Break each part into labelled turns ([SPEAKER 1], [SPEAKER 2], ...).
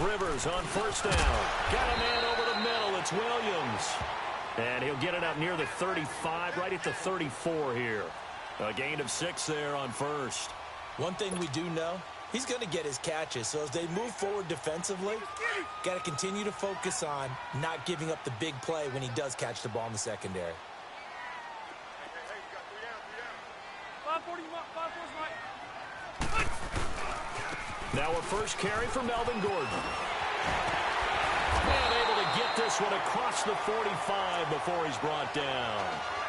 [SPEAKER 1] Rivers on first down. Got a man over the middle. It's Williams. And he'll get it up near the 35, right at the 34 here. A gain of 6 there on first.
[SPEAKER 2] One thing we do know, he's going to get his catches. So as they move forward defensively, got to continue to focus on not giving up the big play when he does catch the ball in the secondary.
[SPEAKER 1] Now a first carry for Melvin Gordon. And able to get this one across the 45 before he's brought down.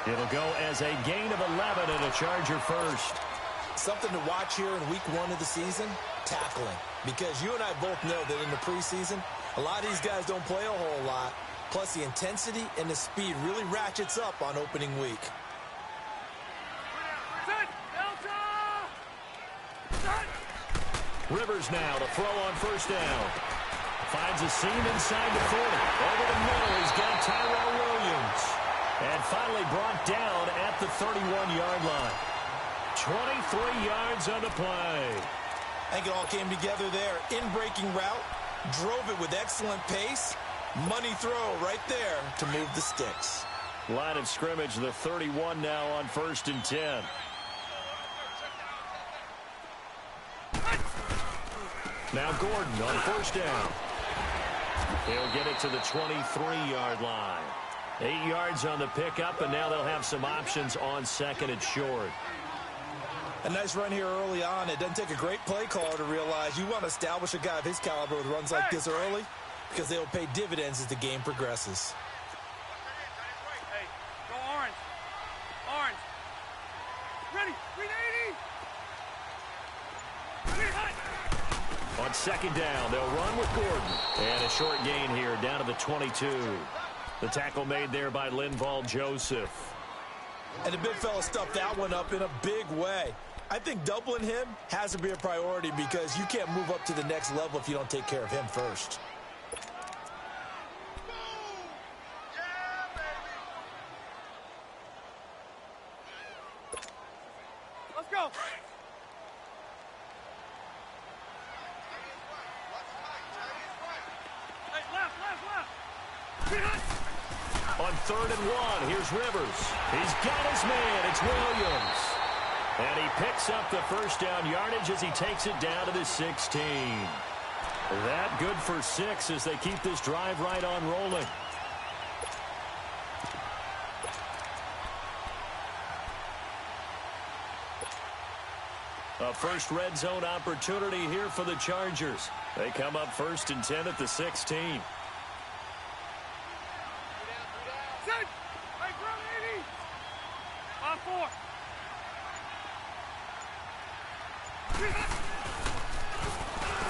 [SPEAKER 1] It'll go as a gain of 11 and a Charger first.
[SPEAKER 2] Something to watch here in week 1 of the season, tackling. Because you and I both know that in the preseason, a lot of these guys don't play a whole lot. Plus the intensity and the speed really ratchets up on opening week.
[SPEAKER 1] Rivers now to throw on first down. Finds a seam inside the 40. Over the middle, he's got Tyrell Williams. And finally brought down at the 31-yard line. 23 yards on the play.
[SPEAKER 2] I think it all came together there. In-breaking route, drove it with excellent pace. Money throw right there to move the sticks.
[SPEAKER 1] Line of scrimmage, the 31 now on 1st and 10. Now Gordon on first down. He'll get it to the 23-yard line. 8 yards on the pickup, and now they'll have some options on second and short.
[SPEAKER 2] A nice run here early on. It doesn't take a great play caller to realize you want to establish a guy of his caliber with runs like this early because they will pay dividends as the game progresses.
[SPEAKER 3] Hey, go orange. Orange. Ready. 380.
[SPEAKER 1] On second down, they'll run with Gordon. And a short gain here down to the 22. The tackle made there by Linval Joseph.
[SPEAKER 2] And the big fella stuffed that one up in a big way. I think doubling him has to be a priority because you can't move up to the next level if you don't take care of him first.
[SPEAKER 3] Let's go.
[SPEAKER 1] On 3rd and 1, here's Rivers. He's got his man. It's Williams. And he picks up the first down yardage as he takes it down to the 16. That good for 6 as they keep this drive right on rolling. A first red zone opportunity here for the Chargers. They come up 1st and 10 at the 16.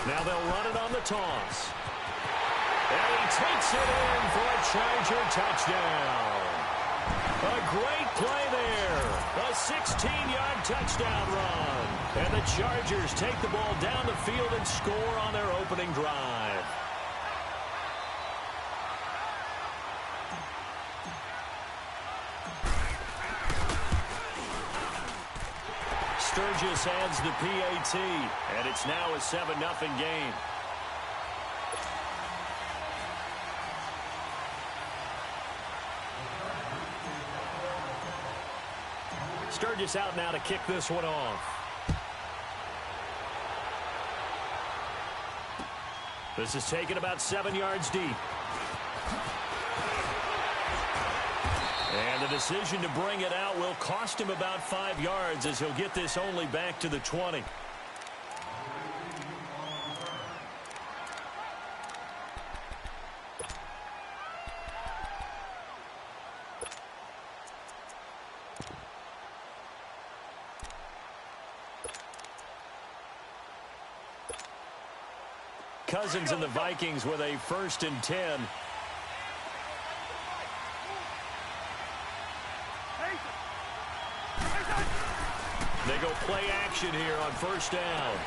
[SPEAKER 1] Now they'll run it on the toss. And he takes it in for a Charger touchdown. A great play there. A 16-yard touchdown run. And the Chargers take the ball down the field and score on their opening drive. Sturgis adds the PAT, and it's now a 7-0 game. Sturgis out now to kick this one off. This is taken about 7 yards deep. And the decision to bring it out will cost him about 5 yards as he'll get this only back to the 20. Cousins and the Vikings with a 1st and 10. They go play action here on first down.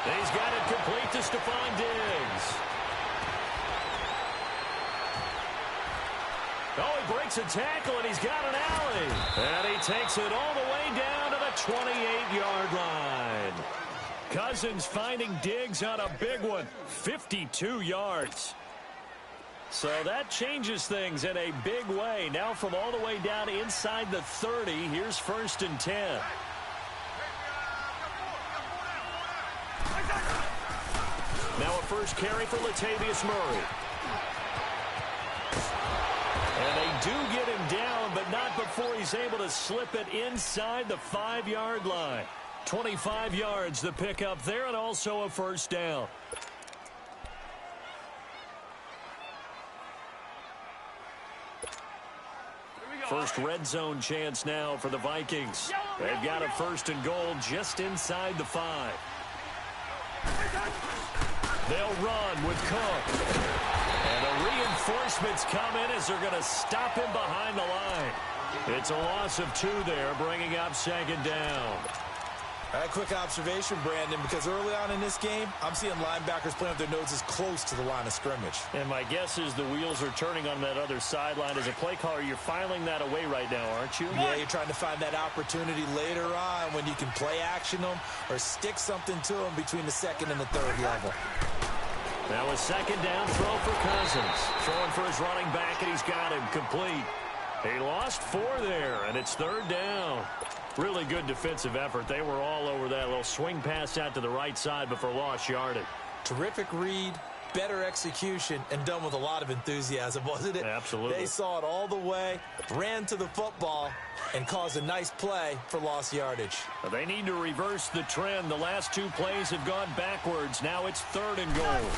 [SPEAKER 1] He's got it complete to Stephon Diggs. Oh, he breaks a tackle, and he's got an alley. And he takes it all the way down to the 28-yard line. Cousins finding Diggs on a big one, 52 yards. So that changes things in a big way. Now from all the way down inside the 30, here's 1st and 10. Now a first carry for Latavius Murray. And they do get him down, but not before he's able to slip it inside the 5-yard line. 25 yards the pickup there, and also a first down. First red zone chance now for the Vikings. They've got a 1st and goal just inside the 5. They'll run with Cook. And the reinforcements come in as they're going to stop him behind the line. It's a loss of 2 there, bringing up 2nd down.
[SPEAKER 2] A quick observation, Brandon, because early on in this game, I'm seeing linebackers playing with their noses close to the line of scrimmage.
[SPEAKER 1] And my guess is the wheels are turning on that other sideline. As a play caller, you're filing that away right now, aren't you?
[SPEAKER 2] Yeah, you're trying to find that opportunity later on when you can play action them or stick something to them between the 2nd and the 3rd level.
[SPEAKER 1] Now a 2nd down throw for Cousins. Throwing for his running back, and he's got him complete. He lost 4 there, and it's 3rd down. Really good defensive effort. They were all over that little swing pass out to the right side before lost yardage.
[SPEAKER 2] Terrific read, better execution, and done with a lot of enthusiasm, wasn't it?
[SPEAKER 1] Absolutely.
[SPEAKER 2] They saw it all the way, ran to the football, and caused a nice play for lost yardage.
[SPEAKER 1] They need to reverse the trend. The last 2 plays have gone backwards. Now it's 3rd and goal.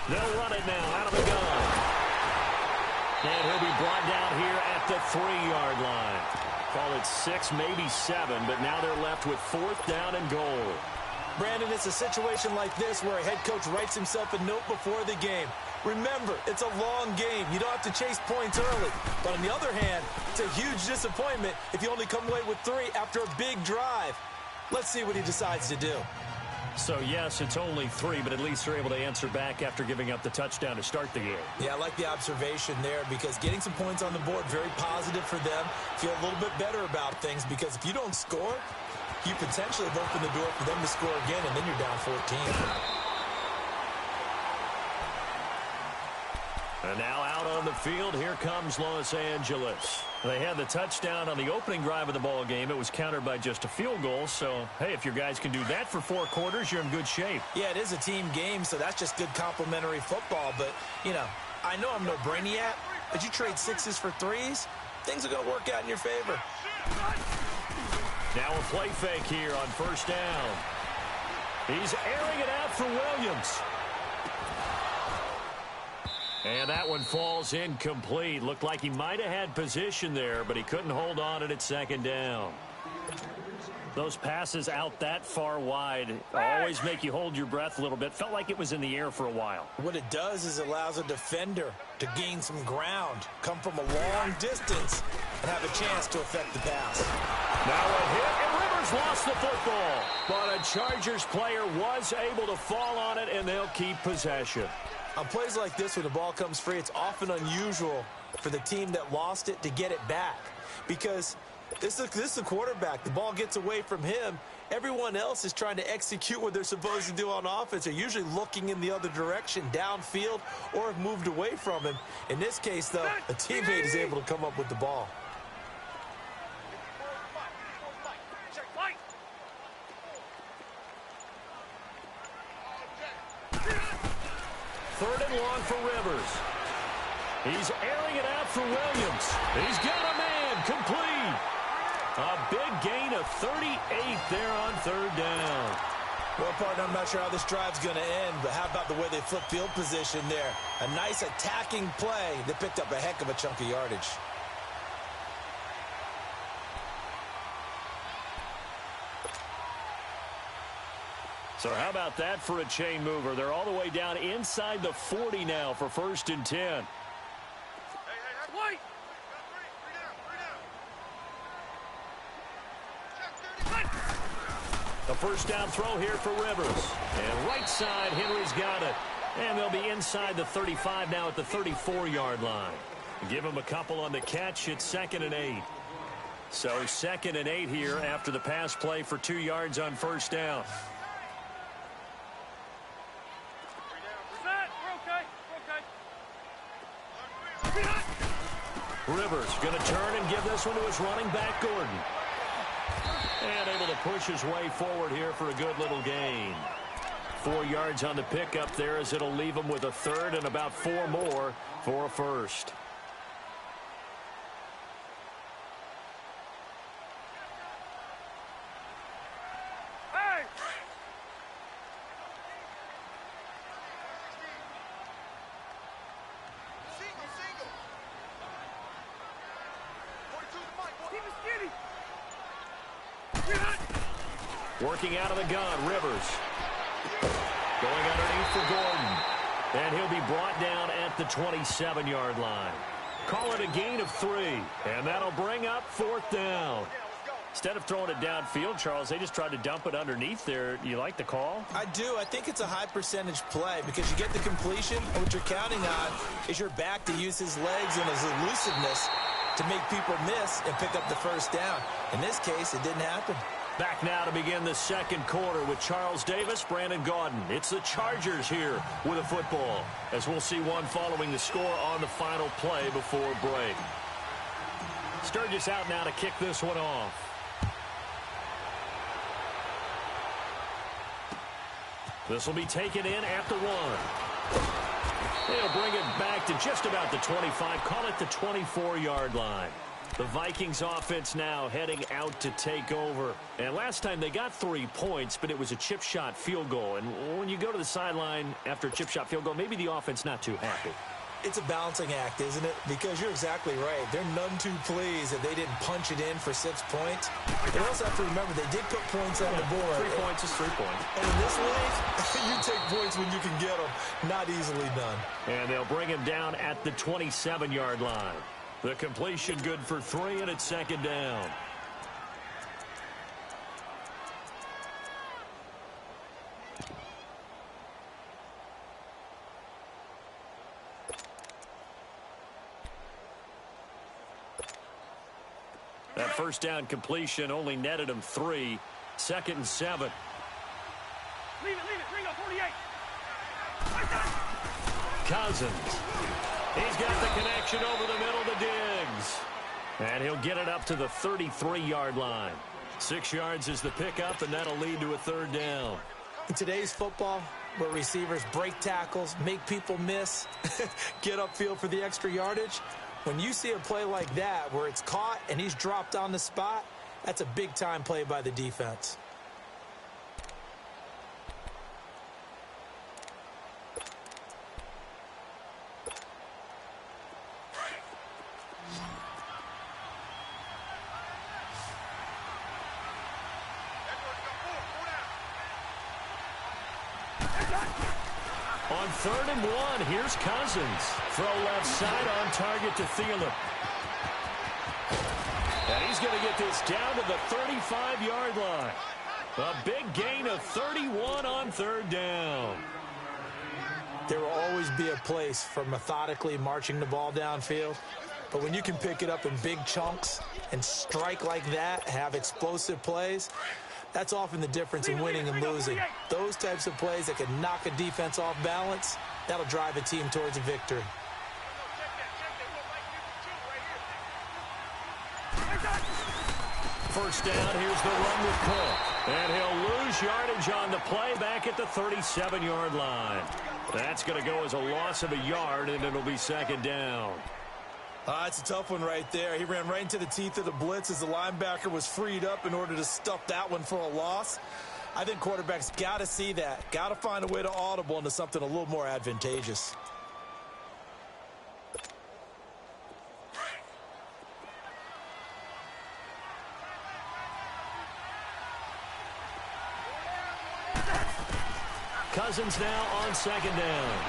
[SPEAKER 1] They'll run it now out of the gun. And he'll be brought down here at the 3-yard line. Call it 6, maybe 7, but now they're left with 4th down and goal.
[SPEAKER 2] Brandon, it's a situation like this where a head coach writes himself a note before the game. Remember, it's a long game. You don't have to chase points early. But on the other hand, it's a huge disappointment if you only come away with 3 after a big drive. Let's see what he decides to do.
[SPEAKER 1] So, yes, it's only 3, but at least they're able to answer back after giving up the touchdown to start the game.
[SPEAKER 2] Yeah, I like the observation there because getting some points on the board, very positive for them. Feel a little bit better about things because if you don't score, you potentially have opened the door for them to score again, and then you're down 14.
[SPEAKER 1] And now out on the field, here comes Los Angeles. They had the touchdown on the opening drive of the ball game. It was countered by just a field goal. So, hey, if your guys can do that for 4 quarters, you're in good shape.
[SPEAKER 2] Yeah, it is a team game, so that's just good complimentary football. But, you know, I know I'm no brainiac, but you trade 6s for 3s, things are going to work out in your favor.
[SPEAKER 1] Now a play fake here on 1st down. He's airing it out for Williams. And that one falls incomplete. Looked like he might have had position there, but he couldn't hold on it at 2nd down. Those passes out that far wide always make you hold your breath a little bit. Felt like it was in the air for a while.
[SPEAKER 2] What it does is it allows a defender to gain some ground, come from a long distance, and have a chance to affect the pass.
[SPEAKER 1] Now a hit, and Rivers lost the football. But a Chargers player was able to fall on it, and they'll keep possession.
[SPEAKER 2] On plays like this, when the ball comes free, it's often unusual for the team that lost it to get it back. Because this is the quarterback. The ball gets away from him. Everyone else is trying to execute what they're supposed to do on offense. They're usually looking in the other direction, downfield, or have moved away from him. In this case, though, a teammate is able to come up with the ball.
[SPEAKER 1] Third and long for Rivers. He's airing it out for Williams. He's got a man complete. A big gain of 38 there on 3rd down.
[SPEAKER 2] Well, partner, I'm not sure how this drive's going to end, but how about the way they flip field position there? A nice attacking play. They picked up a heck of a chunk of yardage.
[SPEAKER 1] So how about that for a chain mover? They're all the way down inside the 40 now for 1st and 10.
[SPEAKER 3] Wait!
[SPEAKER 1] The first down throw here for Rivers. And right side, Henry's got it. And they'll be inside the 35 now at the 34-yard line. Give him a couple on the catch. It's 2nd and 8. So 2nd and 8 here after the pass play for 2 yards on 1st down. Rivers going to turn and give this one to his running back, Gordon. And able to push his way forward here for a good little gain. 4 yards on the pickup there as it'll leave him with a third and about 4 more for a first.
[SPEAKER 3] Hey! Single. 42 to Mike. Keep it skinny.
[SPEAKER 1] Working out of the gun, Rivers. Going underneath for Gordon. And he'll be brought down at the 27-yard line. Call it a gain of 3. And that'll bring up 4th down. Instead of throwing it downfield, Charles, they just tried to dump it underneath there. You like the call?
[SPEAKER 2] I do. I think it's a high percentage play because you get the completion, and what you're counting on is your back to use his legs and his elusiveness to make people miss and pick up the first down. In this case, it didn't happen.
[SPEAKER 1] Back now to begin the second quarter with Charles Davis, Brandon Gaudin. It's the Chargers here with a football, as we'll see one following the score on the final play before break. Sturgis out now to kick this one off. This will be taken in at the 1. They'll bring it back to just about the 25. Call it the 24-yard line. The Vikings offense now heading out to take over. And last time they got 3 points, but it was a chip shot field goal. And when you go to the sideline after a chip shot field goal, maybe the offense not too happy.
[SPEAKER 2] It's a balancing act, isn't it? Because you're exactly right. They're none too pleased that they didn't punch it in for 6 points. They also have to remember they did put points on the board.
[SPEAKER 1] 3 points is 3 points.
[SPEAKER 2] And in this league, you take points when you can get them. Not easily done.
[SPEAKER 1] And they'll bring him down at the 27-yard line. The completion good for 3, and it's 2nd down. That first down completion only netted him 3. 2nd and 7.
[SPEAKER 3] Leave it. Bring up 48.
[SPEAKER 1] Cousins. He's got the connection over the middle to Diggs. And he'll get it up to the 33-yard line. 6 yards is the pickup, and that'll lead to a 3rd down.
[SPEAKER 2] In today's football, where receivers break tackles, make people miss, get upfield for the extra yardage, when you see a play like that where it's caught and he's dropped on the spot, that's a big-time play by the defense.
[SPEAKER 1] On 3rd and 1, here's Cousins. Throw left side on target to Thielen. And he's going to get this down to the 35-yard line. A big gain of 31 on 3rd down.
[SPEAKER 2] There will always be a place for methodically marching the ball downfield. But when you can pick it up in big chunks and strike like that, have explosive plays, that's often the difference in winning and losing. Those types of plays that can knock a defense off balance, that'll drive a team towards a victory.
[SPEAKER 1] First down, here's the run with Cook. And he'll lose yardage on the play back at the 37-yard line. That's going to go as a loss of a yard, and it'll be 2nd down.
[SPEAKER 2] It's a tough one right there. He ran right into the teeth of the blitz as the linebacker was freed up in order to stuff that one for a loss. I think quarterbacks got to see that. Got to find a way to audible into something a little more advantageous.
[SPEAKER 1] Cousins now on 2nd down.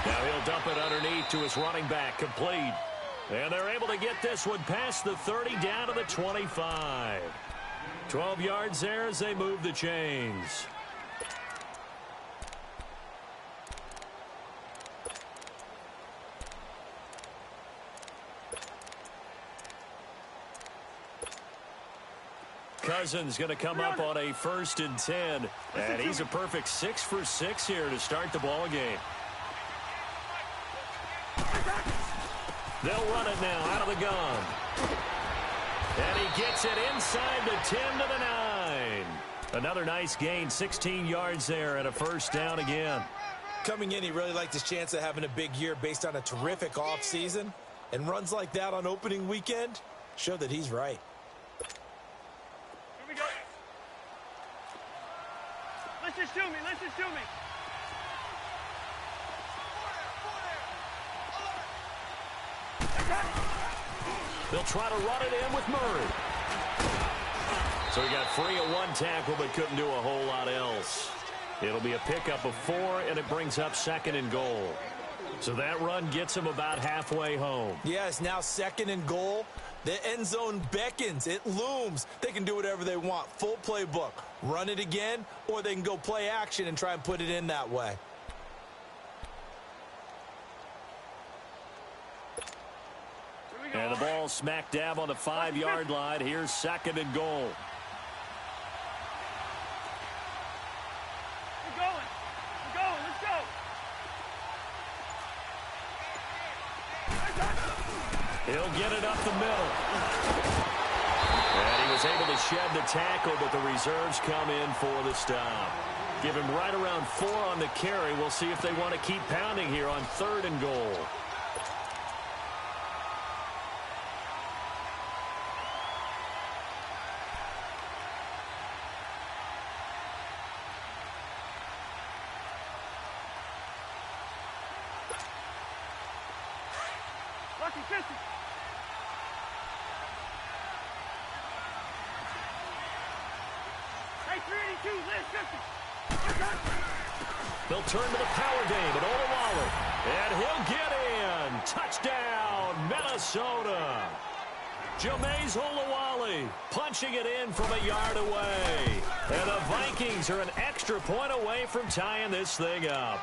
[SPEAKER 1] Now he'll dump it underneath to his running back, complete. And they're able to get this one past the 30 down to the 25. 12 yards there as they move the chains. Cousins going to come up on a 1st and 10. And he's a perfect 6 for 6 here to start the ball game. They'll run it now out of the gun. And he gets it inside the 10 to the 9. Another nice gain, 16 yards there and a first down again.
[SPEAKER 2] Coming in, he really liked his chance of having a big year based on a terrific offseason. And runs like that on opening weekend show that he's right.
[SPEAKER 3] Here we go. Listen to me. Listen to me.
[SPEAKER 1] They'll try to run it in with Murray. So he got free of one tackle but couldn't do a whole lot else. It'll be a pickup of 4, and it brings up 2nd and goal. So that run gets him about halfway home.
[SPEAKER 2] Yeah, it's now 2nd and goal. The end zone beckons. It looms. They can do whatever they want. Full playbook. Run it again, or they can go play action and try and put it in that way.
[SPEAKER 1] And the ball smack dab on the 5-yard line. Here's 2nd and goal.
[SPEAKER 3] We're going. We're going. Let's go.
[SPEAKER 1] He'll get it up the middle. And he was able to shed the tackle, but the reserves come in for the stop. Give him right around 4 on the carry. We'll see if they want to keep pounding here on 3rd and goal.
[SPEAKER 3] Lucky 50. Hey, 382, Liz 50.
[SPEAKER 1] They'll turn to the power game at Olawale. And he'll get in. Touchdown, Minnesota. Jameis Olawale punching it in from a yard away. And the Vikings are an extra point away from tying this thing up.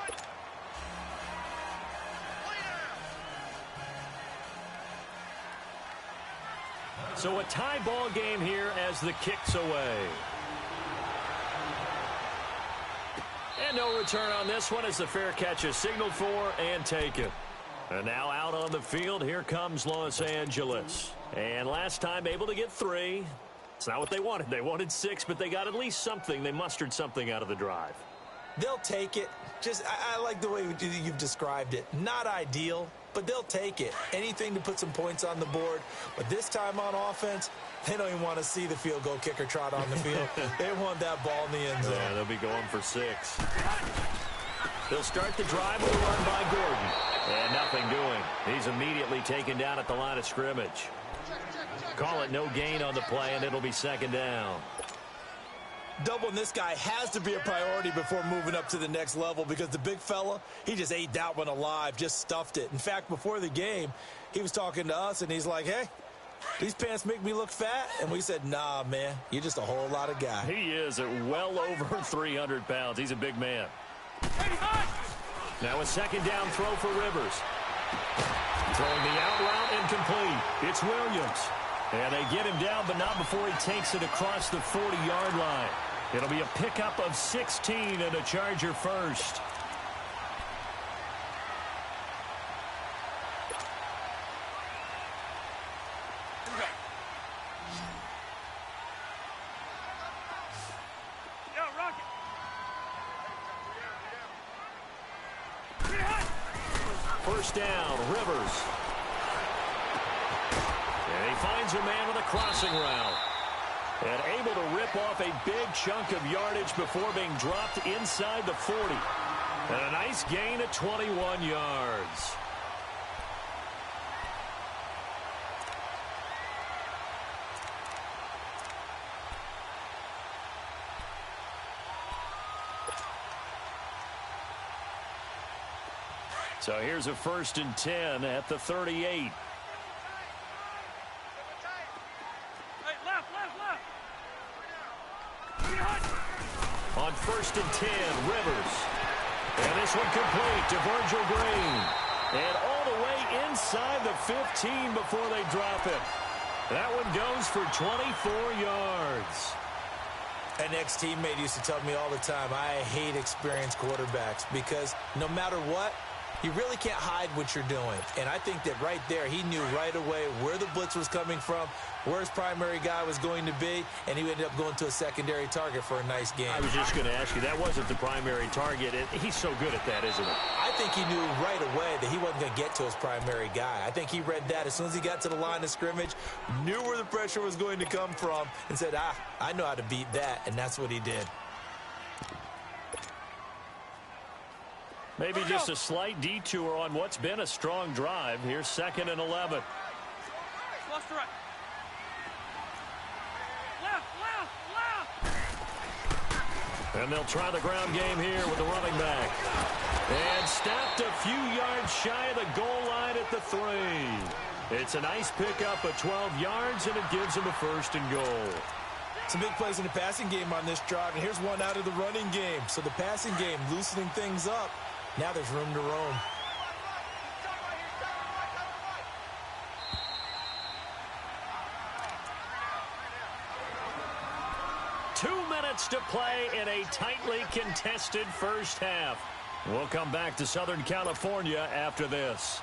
[SPEAKER 1] So a tie ball game here as the kick's away. And no return on this one as the fair catch is signaled for and taken. And now out on the field, here comes Los Angeles. And last time able to get 3. It's not what they wanted. They wanted 6, but they got at least something. They mustered something out of the drive.
[SPEAKER 2] They'll take it. I like the way you've described it. Not ideal, but they'll take it. Anything to put some points on the board. But this time on offense, they don't even want to see the field goal kicker trot on the field. They want that ball in the end zone.
[SPEAKER 1] Yeah, they'll be going for 6. They'll start the drive with a run by Gordon. And nothing doing. He's immediately taken down at the line of scrimmage. Call it no gain on the play, and it'll be 2nd down.
[SPEAKER 2] Doubling this guy has to be a priority before moving up to the next level because the big fella, he just ate that one alive, just stuffed it. In fact, before the game, he was talking to us, and he's like, hey, these pants make me look fat? And we said, nah, man, you're just a whole lot of guy.
[SPEAKER 1] He is at well over 300 pounds. He's a big man. Now a 2nd down throw for Rivers. Throwing the out route incomplete. It's Williams. And they get him down, but not before he takes it across the 40-yard line. It'll be a pickup of 16 and a Charger first.
[SPEAKER 3] Yo, Rocket.
[SPEAKER 1] First down, Rivers. And he finds a man with a crossing route. And able to rip off a big chunk of yardage before being dropped inside the 40. And a nice gain of 21 yards. So here's a 1st and 10 at the 38.
[SPEAKER 3] Hey, left.
[SPEAKER 1] On 1st and 10, Rivers. And this one complete to Virgil Green. And all the way inside the 15 before they drop it. That one goes for 24 yards.
[SPEAKER 2] An ex-teammate used to tell me all the time, I hate experienced quarterbacks because no matter what, You really can't hide what you're doing. And I think that right there, he knew right away where the blitz was coming from, where his primary guy was going to be, and he ended up going to a secondary target for a nice game.
[SPEAKER 1] I was just going to ask you, that wasn't the primary target. He's so good at that, isn't he?
[SPEAKER 2] I think he knew right away that he wasn't going to get to his primary guy. I think he read that as soon as he got to the line of scrimmage, knew where the pressure was going to come from, and said, I know how to beat that, and that's what he did.
[SPEAKER 1] Maybe just a slight detour on what's been a strong drive. Here's 2nd and 11.
[SPEAKER 3] Lost the right. Left.
[SPEAKER 1] And they'll try the ground game here with the running back. And stopped a few yards shy of the goal line at the 3. It's a nice pickup of 12 yards, and it gives them a 1st and goal.
[SPEAKER 2] Some big plays in the passing game on this drive, and here's one out of the running game. So the passing game loosening things up. Now there's room to roam.
[SPEAKER 1] To play in a tightly contested first half. We'll come back to Southern California after this.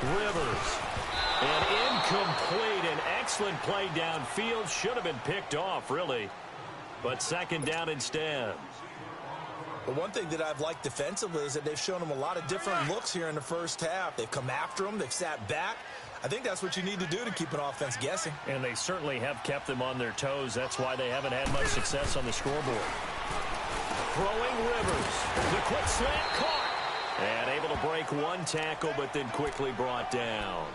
[SPEAKER 1] Rivers. And incomplete. An excellent play downfield. Should have been picked off, really. But 2nd down instead.
[SPEAKER 2] But one thing that I've liked defensively is that they've shown them a lot of different looks here in the first half. They've come after them. They've sat back. I think that's what you need to do to keep an offense guessing.
[SPEAKER 1] And they certainly have kept them on their toes. That's why they haven't had much success on the scoreboard. Throwing Rivers. The quick slant caught. And able to break one tackle, but then quickly brought down.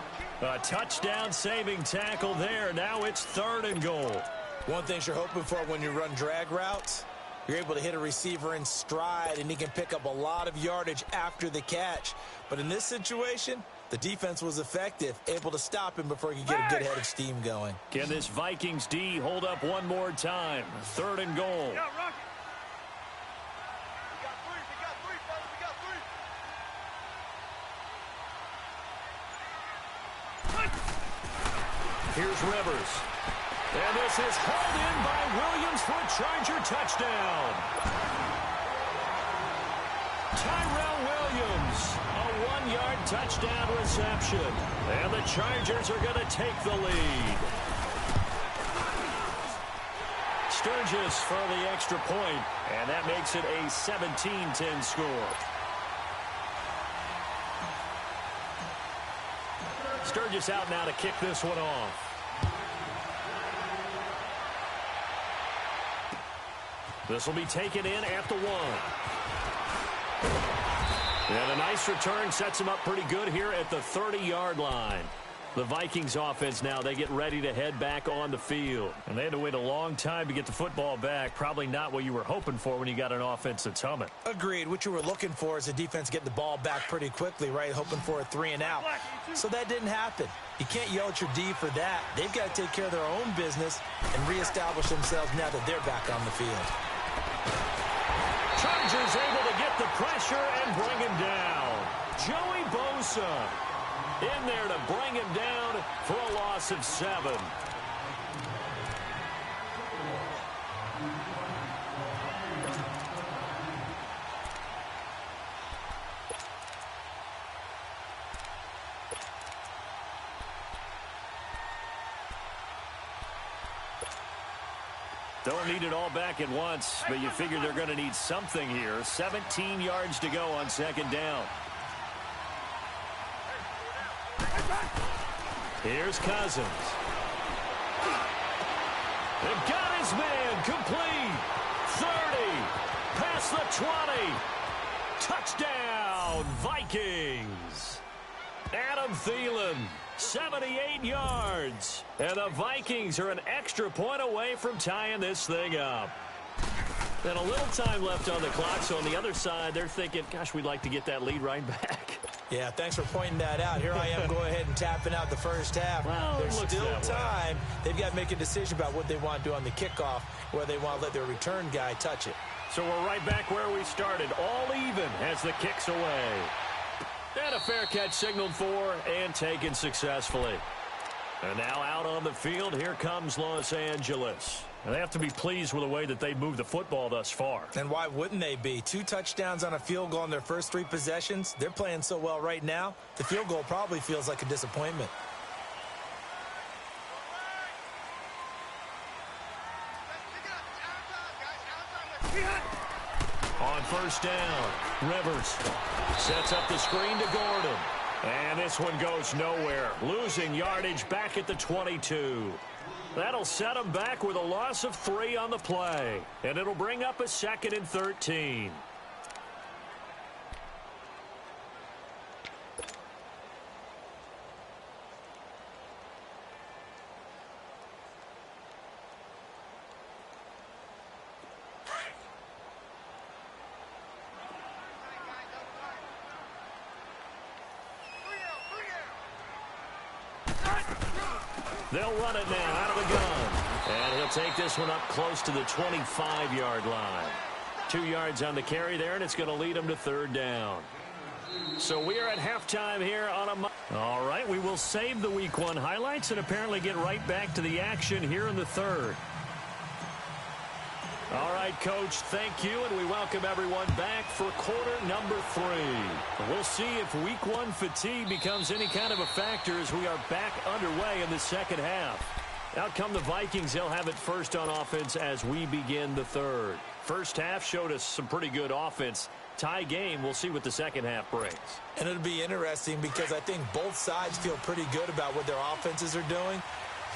[SPEAKER 1] A touchdown-saving tackle there. Now it's 3rd and goal.
[SPEAKER 2] One thing you're hoping for when you run drag routes, you're able to hit a receiver in stride, and he can pick up a lot of yardage after the catch. But in this situation, the defense was effective, able to stop him before he could get a good head of steam going.
[SPEAKER 1] Can this Vikings D hold up one more time? 3rd and goal. Here's Rivers. And this is hauled in by Williams for a Charger touchdown. Tyrell Williams, a 1-yard touchdown reception. And the Chargers are going to take the lead. Sturgis for the extra point, and that makes it a 17-10 score. Sturgis out now to kick this one off. This will be taken in at the 1. And a nice return sets him up pretty good here at the 30-yard line. The Vikings offense now, they get ready to head back on the field. And they had to wait a long time to get the football back. Probably not what you were hoping for when you got an offense that's humming.
[SPEAKER 2] Agreed. What you were looking for is the defense getting the ball back pretty quickly, right? Hoping for a 3 and out. So that didn't happen. You can't yell at your D for that. They've got to take care of their own business and reestablish themselves now that they're back on the field.
[SPEAKER 1] Chargers able to get the pressure and bring him down. Joey Bosa in there to bring him down for a loss of 7. Don't need it all back at once, but you figure they're going to need something here. 17 yards to go on 2nd down. Here's Cousins. They've got his man complete. 30. Past the 20. Touchdown, Vikings. Adam Thielen, 78 yards. And the Vikings are an extra point away from tying this thing up. And a little time left on the clock, so on the other side, they're thinking, gosh, we'd like to get that lead right back.
[SPEAKER 2] Yeah, thanks for pointing that out. Here I am going ahead and tapping out the first half.
[SPEAKER 1] Well,
[SPEAKER 2] there's still time. They've got to make a decision about what they want to do on the kickoff, whether they want to let their return guy touch it.
[SPEAKER 1] So we're right back where we started, all even as the kick's away. And a fair catch signaled for and taken successfully. And now out on the field, here comes Los Angeles. And they have to be pleased with the way that they've moved the football thus far.
[SPEAKER 2] And why wouldn't they be? 2 touchdowns on a field goal in their first 3 possessions. They're playing so well right now, the field goal probably feels like a disappointment.
[SPEAKER 1] On first down, Rivers sets up the screen to Gordon. And this one goes nowhere. Losing yardage back at the 22. That'll set them back with a loss of 3 on the play. And it'll bring up a 2nd and 13. They'll run it now out of the gun. And he'll take this one up close to the 25-yard line. 2 yards on the carry there, and it's going to lead them to 3rd down. So we are at halftime here on a... All right, we will save the Week 1 highlights and apparently get right back to the action here in the 3rd. All right, Coach, thank you, and we welcome everyone back for quarter number 3. We'll see if Week 1 fatigue becomes any kind of a factor as we are back underway in the second half. Out come the Vikings. They'll have it first on offense as we begin the 3rd. First half showed us some pretty good offense. Tie game. We'll see what the second half brings.
[SPEAKER 2] And it'll be interesting because I think both sides feel pretty good about what their offenses are doing.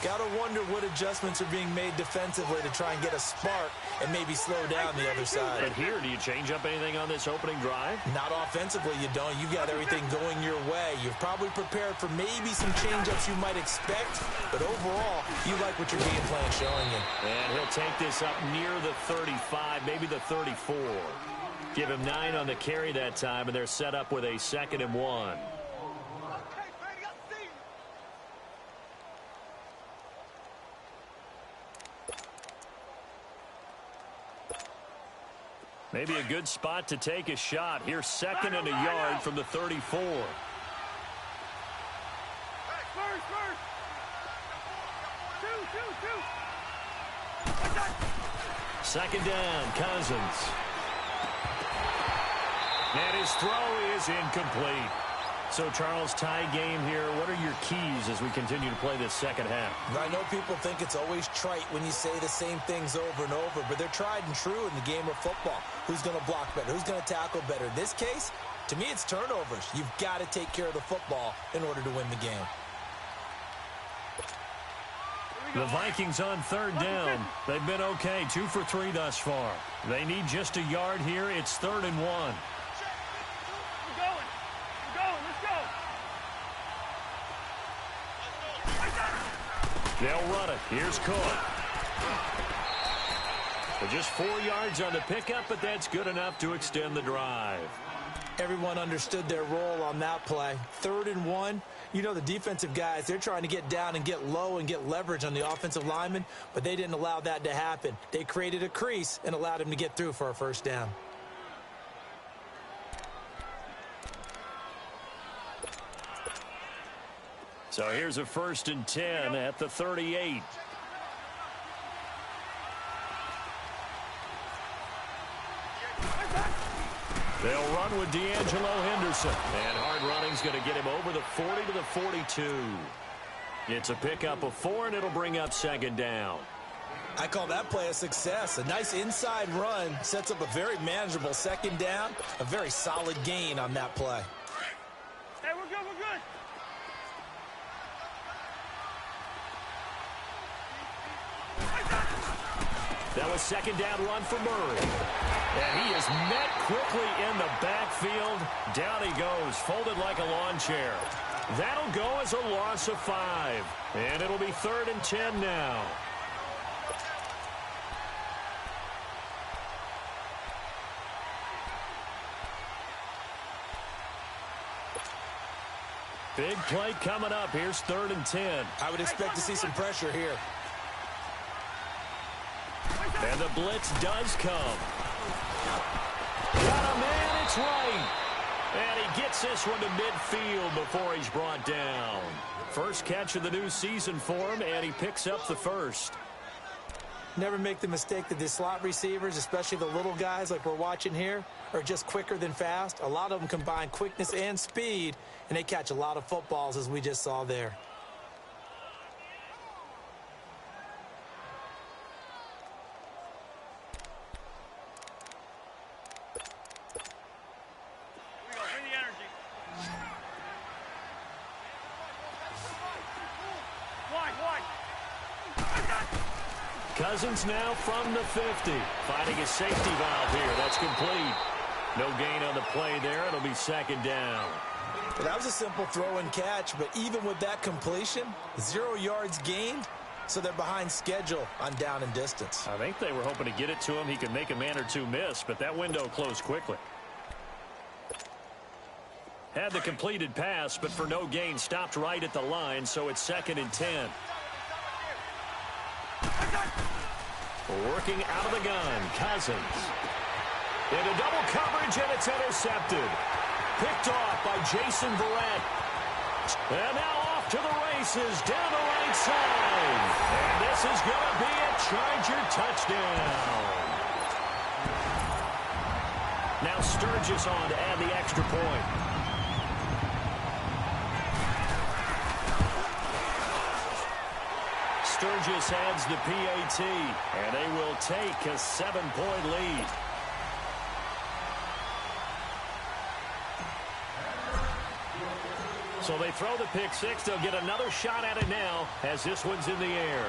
[SPEAKER 2] Got to wonder what adjustments are being made defensively to try and get a spark and maybe slow down the other side.
[SPEAKER 1] But here, do you change up anything on this opening drive?
[SPEAKER 2] Not offensively, you don't. You've got everything going your way. You've probably prepared for maybe some change-ups you might expect, but overall, you like what your game plan is showing you.
[SPEAKER 1] And he'll take this up near the 35, maybe the 34. Give him 9 on the carry that time, and they're set up with a 2nd and 1. Maybe a good spot to take a shot. Here's 2nd and a yard from the 34. Second down, Cousins. And his throw is incomplete. So, Charles, tie game here. What are your keys as we continue to play this second half?
[SPEAKER 2] I know people think it's always trite when you say the same things over and over, but they're tried and true in the game of football. Who's going to block better? Who's going to tackle better? In this case, to me, it's turnovers. You've got to take care of the football in order to win the game.
[SPEAKER 1] The Vikings on 3rd down. They've been okay, 2 for 3 thus far. They need just a yard here. It's 3rd and 1. They'll run it. Here's Cook. Just 4 yards on the pickup, but that's good enough to extend the drive.
[SPEAKER 2] Everyone understood their role on that play. 3rd and 1. You know the defensive guys, they're trying to get down and get low and get leverage on the offensive lineman, but they didn't allow that to happen. They created a crease and allowed him to get through for a first down.
[SPEAKER 1] So here's a 1st and 10 at the 38. They'll run with D'Angelo Henderson. And hard running's going to get him over the 40 to the 42. It's a pickup of 4, and it'll bring up 2nd down.
[SPEAKER 2] I call that play a success. A nice inside run sets up a very manageable 2nd down. A very solid gain on that play.
[SPEAKER 3] Hey, we're good, we're good.
[SPEAKER 1] That was 2nd down run for Murray. And he is met quickly in the backfield. Down he goes, folded like a lawn chair. That'll go as a loss of 5. And it'll be 3rd and 10 now. Big play coming up. Here's 3rd and 10.
[SPEAKER 2] I would expect to see some pressure here.
[SPEAKER 1] And the blitz does come. Got a man, it's right. And he gets this one to midfield before he's brought down. First catch of the new season for him, and he picks up the first.
[SPEAKER 2] Never make the mistake that the slot receivers, especially the little guys like we're watching here, are just quicker than fast. A lot of them combine quickness and speed, and they catch a lot of footballs, as we just saw there.
[SPEAKER 3] Bring the energy. Wide.
[SPEAKER 1] Cousins now from the 50. Finding his safety valve here. That's complete. No gain on the play there. It'll be second down.
[SPEAKER 2] That was a simple throw and catch, but even with that completion, 0 yards gained, so they're behind schedule on down and distance.
[SPEAKER 1] I think they were hoping to get it to him. He could make a man or two miss, but that window closed quickly. Had the completed pass, but for no gain, stopped right at the line, so it's 2nd and 10. Working out of the gun, Cousins. Into double coverage, and it's intercepted. Picked off by Jason Verrett. And now off to the races, down the right side. And this is going to be a Charger touchdown. Now Sturgis on to add the extra point. Sturgis adds the PAT, and they will take a 7-point lead. So they throw the pick six. They'll get another shot at it now as this one's in the air.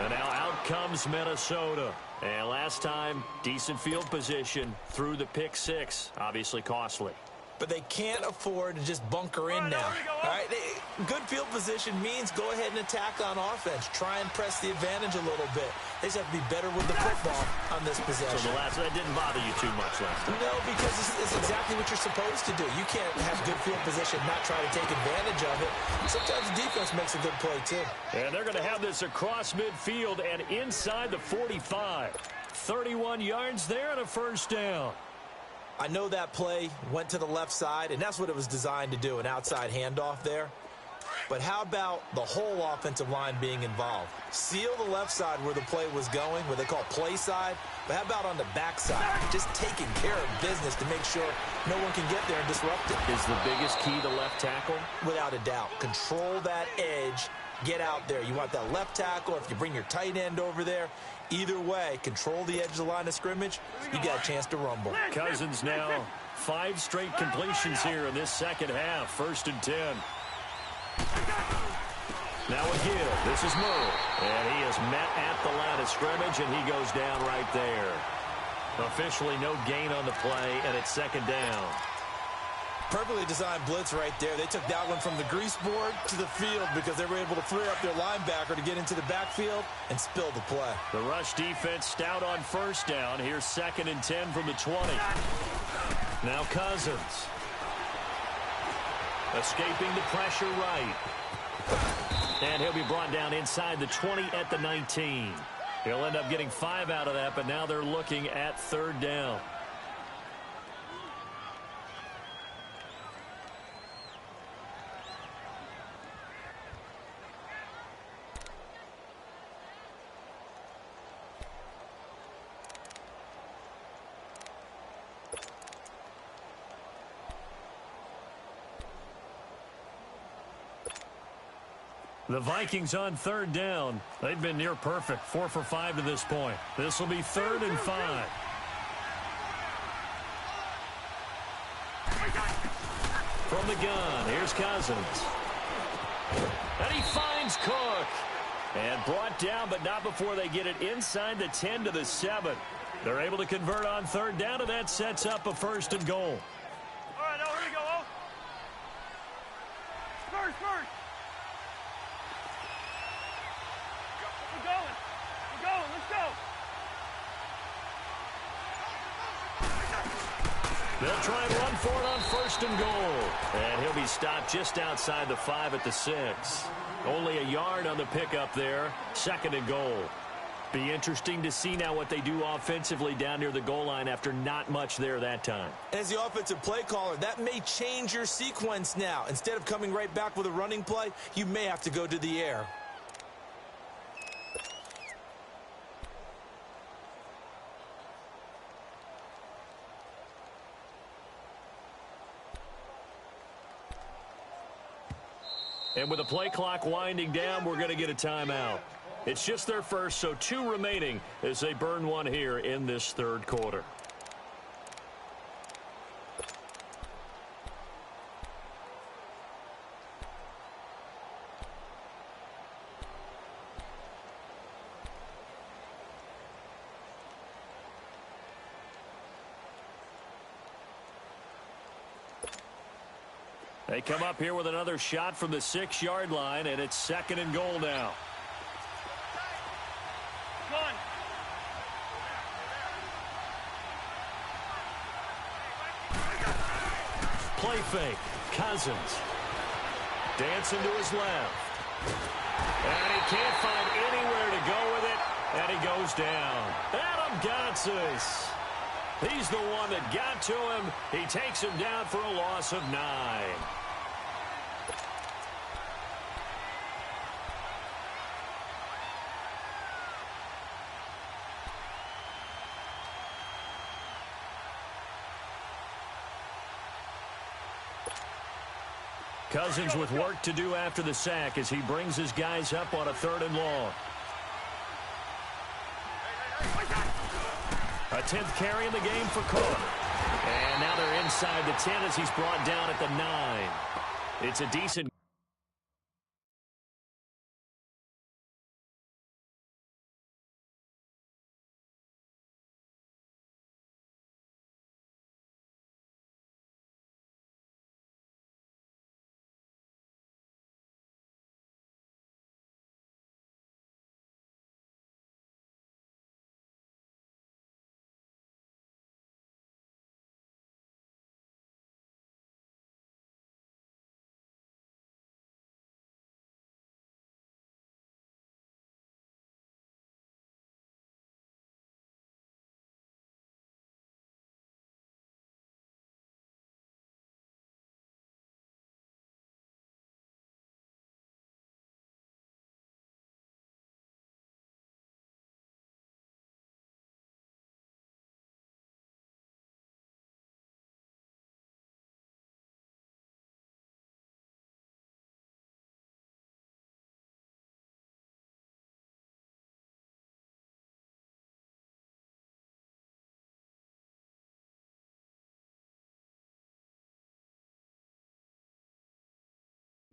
[SPEAKER 1] And now out comes Minnesota. And last time, decent field position through the pick six. Obviously costly.
[SPEAKER 2] But they can't afford to just bunker in now. All right, good field position means go ahead and attack on offense. Try and press the advantage a little bit. They just have to be better with the football on this possession.
[SPEAKER 1] So that didn't bother you too much last time?
[SPEAKER 2] No, because it's exactly what you're supposed to do. You can't have good field position, not try to take advantage of it. Sometimes the defense makes a good play, too.
[SPEAKER 1] And they're going to have this across midfield and inside the 45. 31 yards there and a first down.
[SPEAKER 2] I know that play went to the left side, and that's what it was designed to do, an outside handoff there. But how about the whole offensive line being involved? Seal the left side where the play was going, what they call play side. But how about on the back side? Just taking care of business to make sure no one can get there and disrupt it.
[SPEAKER 1] Is the biggest key the left tackle?
[SPEAKER 2] Without a doubt. Control that edge. Get out there. You want that left tackle. If you bring your tight end over there, either way, control the edge of the line of scrimmage, you got a chance to rumble.
[SPEAKER 1] Cousins now 5 straight completions here in this second half. 1st and 10. Now a give. This is Murray. And he is met at the line of scrimmage, and he goes down right there. Officially no gain on the play, and it's 2nd down.
[SPEAKER 2] Perfectly designed blitz right there. They took that one from the grease board to the field because they were able to free up their linebacker to get into the backfield and spill the play.
[SPEAKER 1] The rush defense stout on 1st down. Here's 2nd and 10 from the 20. Now Cousins. Escaping the pressure right. And he'll be brought down inside the 20 at the 19. He'll end up getting 5 out of that, but now they're looking at 3rd down. The Vikings on 3rd down. They've been near perfect. 4 for 5 to this point. This will be 3rd and 5. From the gun, here's Cousins. And he finds Cook. And brought down, but not before they get it inside the 10 to the 7. They're able to convert on 3rd down, and that sets up a 1st and goal.
[SPEAKER 3] All right, now here we go, oh. First. We're going, let's go.
[SPEAKER 1] They'll try and run for it on 1st and goal. And he'll be stopped just outside the 5 at the 6. Only a yard on the pickup there. 2nd and goal. Be interesting to see now what they do offensively down near the goal line after not much there that time.
[SPEAKER 2] As the offensive play caller, that may change your sequence now. Instead of coming right back with a running play, you may have to go to the air.
[SPEAKER 1] And with the play clock winding down, we're going to get a timeout. It's just their first, so 2 remaining as they burn one here in this third quarter. They come up here with another shot from the 6-yard line, and it's 2nd and goal now.
[SPEAKER 3] One.
[SPEAKER 1] Play fake. Cousins. Dancing to his left. And he can't find anywhere to go with it, and he goes down. Adam Gotsis. He's the one that got to him. He takes him down for a loss of 9. Cousins with work to do after the sack as he brings his guys up on a 3rd and long. A 10th carry in the game for Cook. And now they're inside the 10 as he's brought down at the 9. It's a decent.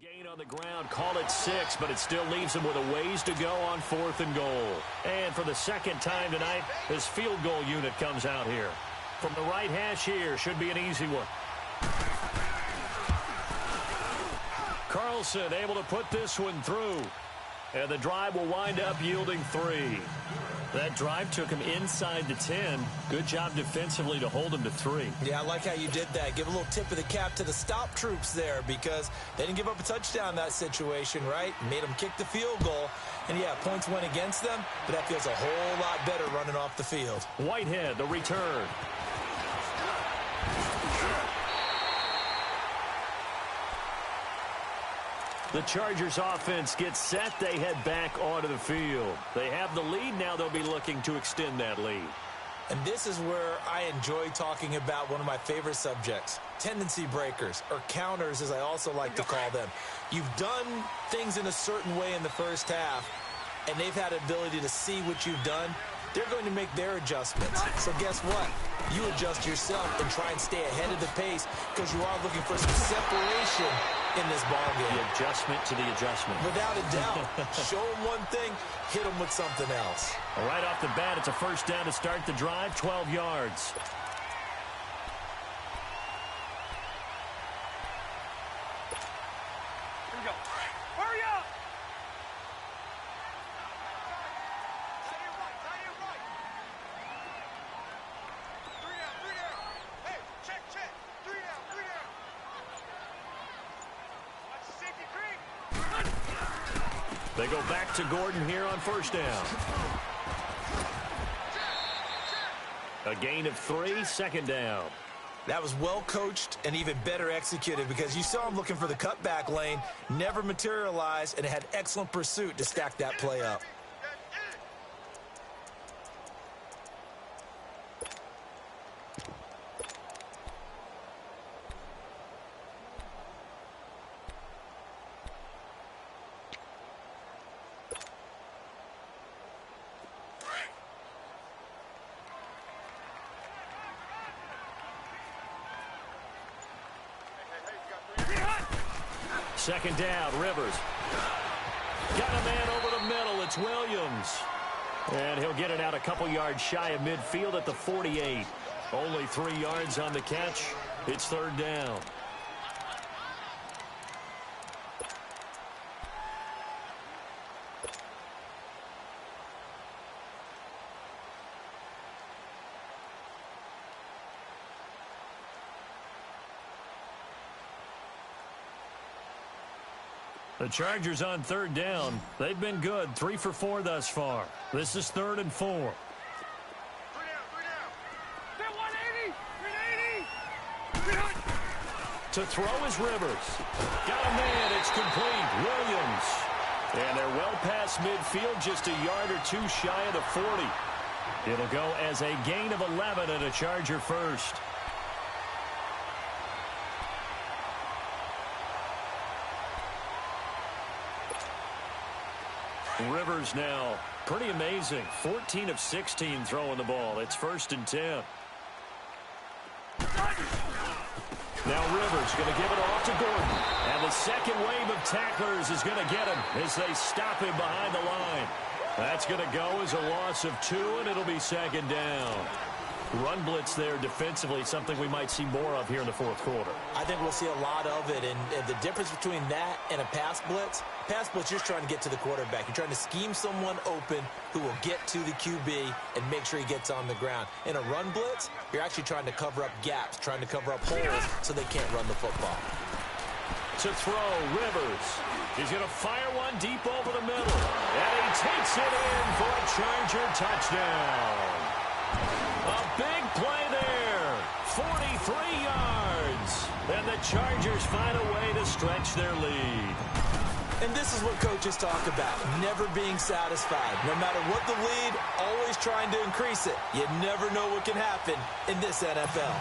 [SPEAKER 1] Gain on the ground, call it 6, but it still leaves him with a ways to go on 4th and goal. And for the 2nd time tonight, his field goal unit comes out here. From the right hash here, should be an easy one. Carlson able to put this one through. And the drive will wind up yielding 3. That drive took him inside the 10. Good job defensively to hold him to 3.
[SPEAKER 2] Yeah, I like how you did that. Give a little tip of the cap to the stop troops there because they didn't give up a touchdown in that situation, right? Made them kick the field goal. And, yeah, points went against them, but that feels a whole lot better running off the field.
[SPEAKER 1] Whitehead, the return. The Chargers offense gets set. They head back onto the field. They have the lead. Now they'll be looking to extend that lead.
[SPEAKER 2] And this is where I enjoy talking about one of my favorite subjects, tendency breakers, or counters as I also like to call them. You've done things in a certain way in the first half, and they've had an ability to see what you've done. They're going to make their adjustments. So guess what? You adjust yourself and try and stay ahead of the pace because you are looking for some separation in this ballgame.
[SPEAKER 1] The adjustment to the adjustment.
[SPEAKER 2] Without a doubt. Show them one thing, hit them with something else.
[SPEAKER 1] Right off the bat, it's a 1st down to start the drive, 12 yards.
[SPEAKER 3] Here we go. Hurry up!
[SPEAKER 1] They go back to Gordon here on 1st down. A gain of 3, second down.
[SPEAKER 2] That was well coached and even better executed because you saw him looking for the cutback lane, never materialized, and had excellent pursuit to stack that play up.
[SPEAKER 1] Second down, Rivers. Got a man over the middle. It's Williams. And he'll get it out a couple yards shy of midfield at the 48. Only 3 yards on the catch. It's third down. The Chargers on third down. They've been good, 3 for 4 thus far. This is 3rd and 4.
[SPEAKER 3] 3 down. They're 180. 380.
[SPEAKER 1] To throw is Rivers. Got a man. It's complete. Williams. And they're well past midfield, just a yard or 2 shy of the 40. It'll go as a gain of 11 and a Charger first. Rivers now, pretty amazing. 14 of 16 throwing the ball. It's 1st and 10. Now Rivers going to give it off to Gordon. And the second wave of tacklers is going to get him as they stop him behind the line. That's going to go as a loss of 2, and it'll be second down. Run blitz there defensively, something we might see more of here in the 4th quarter.
[SPEAKER 2] I think we'll see a lot of it, and the difference between that and a pass blitz, you're just trying to get to the quarterback. You're trying to scheme someone open who will get to the QB and make sure he gets on the ground. In a run blitz, you're actually trying to cover up gaps, trying to cover up holes so they can't run the football.
[SPEAKER 1] To throw, Rivers. He's going to fire one deep over the middle. And he takes it in for a Charger touchdown. A big play there. 43 yards. And the Chargers find a way to stretch their lead.
[SPEAKER 2] And this is what coaches talk about, never being satisfied. No matter what the lead, always trying to increase it. You never know what can happen in this NFL.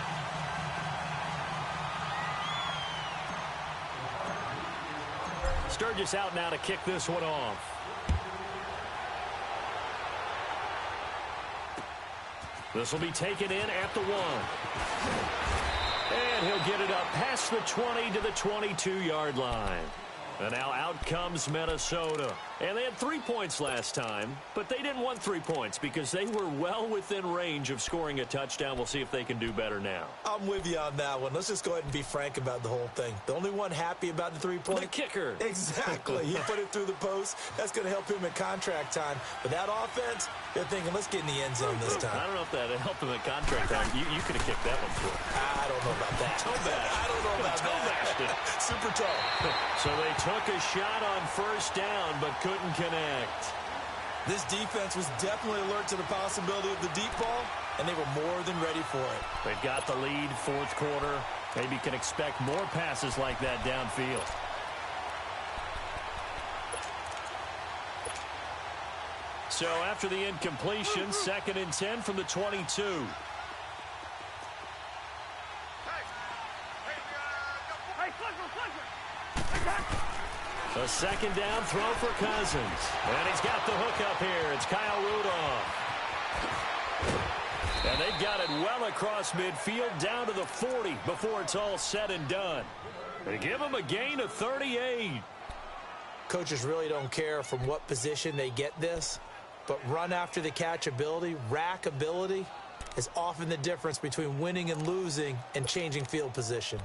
[SPEAKER 1] Sturgis out now to kick this one off. This will be taken in at the 1. And he'll get it up past the 20 to the 22-yard line. And now out comes Minnesota. And they had 3 points last time, but they didn't want 3 points because they were well within range of scoring a touchdown. We'll see if they can do better now.
[SPEAKER 2] I'm with you on that one. Let's just go ahead and be frank about the whole thing. The only one happy about the 3-point.
[SPEAKER 1] The kicker.
[SPEAKER 2] Exactly. He put it through the post. That's going to help him at contract time. But that offense, they're thinking, let's get in the end zone this time.
[SPEAKER 1] I don't know if that helped him at contract time. You could have kicked that one through.
[SPEAKER 2] I don't know about that. I don't know about that. Super tall.
[SPEAKER 1] So they took a shot on 1st down, but couldn't connect.
[SPEAKER 2] This defense was definitely alert to the possibility of the deep ball, and they were more than ready for it.
[SPEAKER 1] They've got the lead, 4th quarter. Maybe can expect more passes like that downfield. So after the incompletion, 2nd and 10 from the 22. A 2nd down throw for Cousins. And he's got the hook up here. It's Kyle Rudolph. And they've got it well across midfield down to the 40 before it's all said and done. They give him a gain of 38.
[SPEAKER 2] Coaches really don't care from what position they get this, but run after the catch ability, rack ability, is often the difference between winning and losing and changing field position.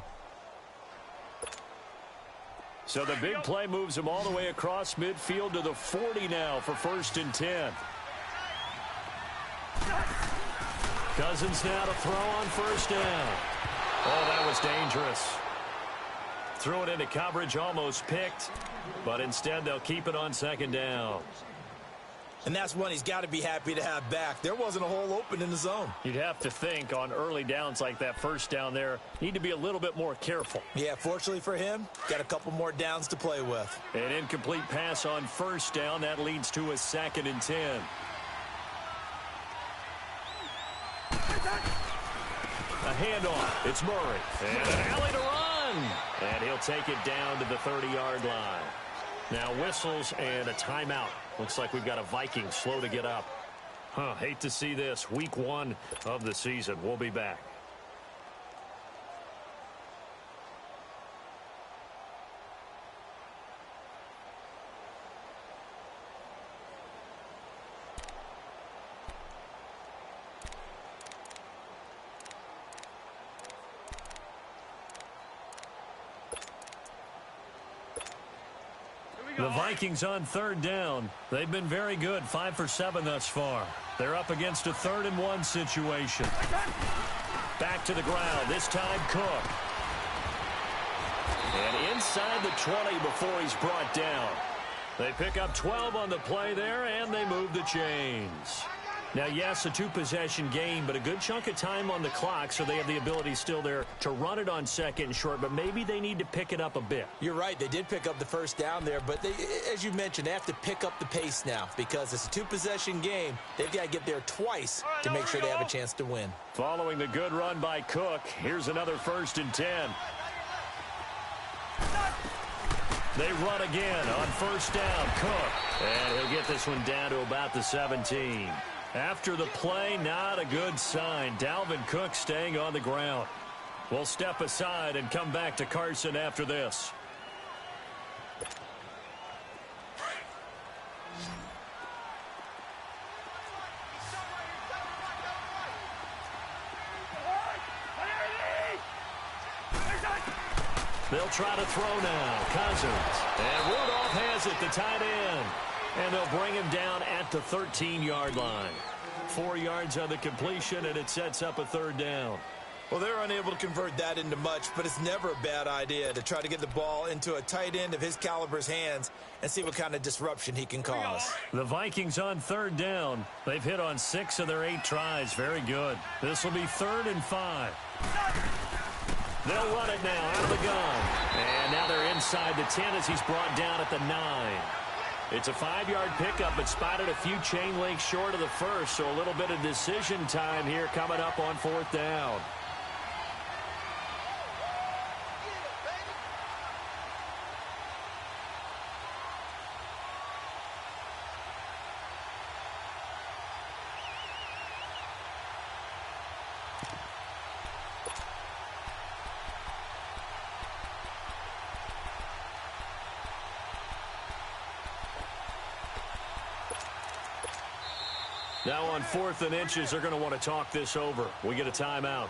[SPEAKER 1] So the big play moves him all the way across midfield to the 40 now for 1st and 10. Cousins now to throw on 1st down. Oh, that was dangerous. Threw it into coverage, almost picked, but instead they'll keep it on 2nd down.
[SPEAKER 2] And that's one he's got to be happy to have back. There wasn't a hole open in the zone.
[SPEAKER 1] You'd have to think on early downs like that first down there, need to be a little bit more careful.
[SPEAKER 2] Yeah, fortunately for him, got a couple more downs to play with.
[SPEAKER 1] An incomplete pass on first down. That leads to a 2nd and 10. A handoff. It's Murray. And an alley to run. And he'll take it down to the 30-yard line. Now whistles and a timeout. Looks like we've got a Viking slow to get up. Hate to see this. Week 1 of the season. We'll be back. The Vikings on 3rd down. They've been very good, 5 for 7 thus far. They're up against a 3rd and 1 situation. Back to the ground, this time Cook. And inside the 20 before he's brought down. They pick up 12 on the play there, and they move the chains. Now, yes, a 2-possession game, but a good chunk of time on the clock, so they have the ability still there to run it on 2nd and short, but maybe they need to pick it up a bit.
[SPEAKER 2] You're right. They did pick up the first down there, but they, as you mentioned, they have to pick up the pace now because it's a 2-possession game. They've got to get there twice to make sure they have a chance to win.
[SPEAKER 1] Following the good run by Cook, here's another 1st and 10. They run again on 1st down, Cook. And he'll get this one down to about the 17. After the play, not a good sign. Dalvin Cook staying on the ground. We'll step aside and come back to Carson after this. They'll try to throw now. Cousins. And Rudolph has it, the tight end. And they'll bring him down at the 13-yard line. 4 yards on the completion, and it sets up a 3rd down.
[SPEAKER 2] Well, they're unable to convert that into much, but it's never a bad idea to try to get the ball into a tight end of his caliber's hands and see what kind of disruption he can cause.
[SPEAKER 1] The Vikings on 3rd down. They've hit on 6 of their 8 tries. Very good. This will be 3rd and 5. They'll run it now out of the gun. And now they're inside the 10 as he's brought down at the 9. It's a 5-yard pickup, but spotted a few chain links short of the first, so a little bit of decision time here coming up on 4th down. Now on 4th and inches, they're going to want to talk this over. We get a timeout.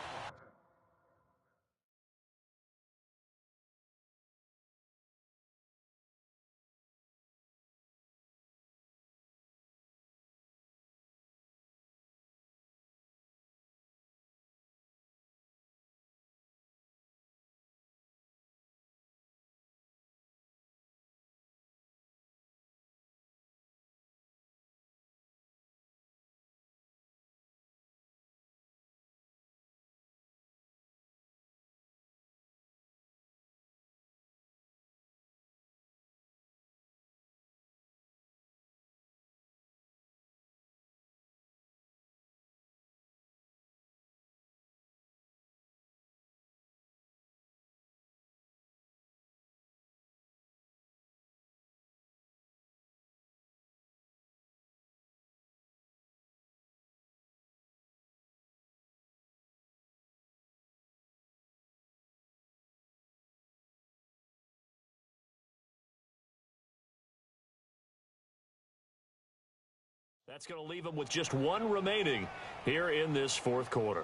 [SPEAKER 1] That's going to leave them with just 1 remaining here in this 4th quarter.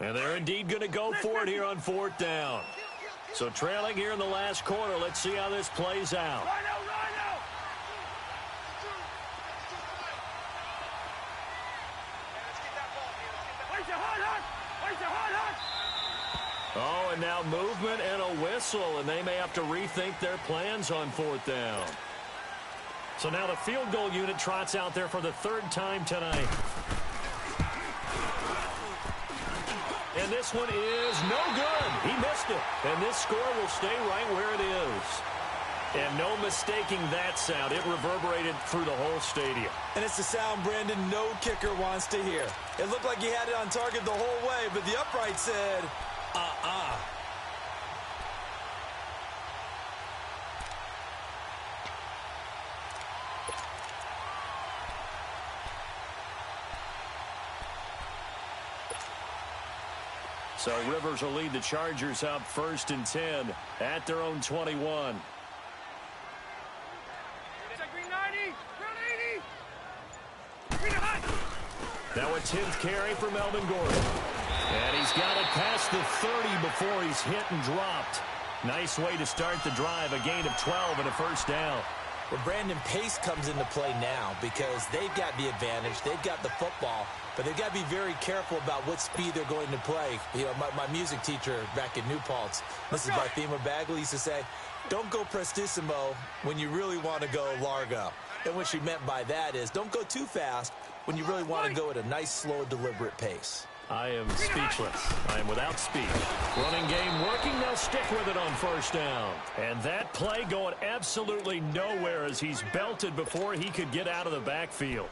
[SPEAKER 1] And they're indeed going to go for it here on 4th down. So trailing here in the last quarter. Let's see how this plays out. Oh, and now movement and a whistle, and they may have to rethink their plans on 4th down. So now the field goal unit trots out there for the 3rd time tonight. And this one is no good. He missed it. And this score will stay right where it is. And no mistaking that sound. It reverberated through the whole stadium.
[SPEAKER 2] And it's the sound, Brandon, no kicker wants to hear. It looked like he had it on target the whole way, but the upright said,
[SPEAKER 1] So Rivers will lead the Chargers up 1st and 10 at their own 21. Now a 10th carry for Melvin Gordon. And he's got it past the 30 before he's hit and dropped. Nice way to start the drive. A gain of 12 and a 1st down.
[SPEAKER 2] Well, Brandon, pace comes into play now because they've got the advantage. They've got the football, but they've got to be very careful about what speed they're going to play. You know, my music teacher back in New Paltz, Mrs. Barthema Bagley, used to say, don't go prestissimo when you really want to go largo. And what she meant by that is don't go too fast when you really want to go at a nice, slow, deliberate pace.
[SPEAKER 1] I am speechless. I am without speech. Running game working. They'll stick with it on 1st down. And that play going absolutely nowhere as he's belted before he could get out of the backfield.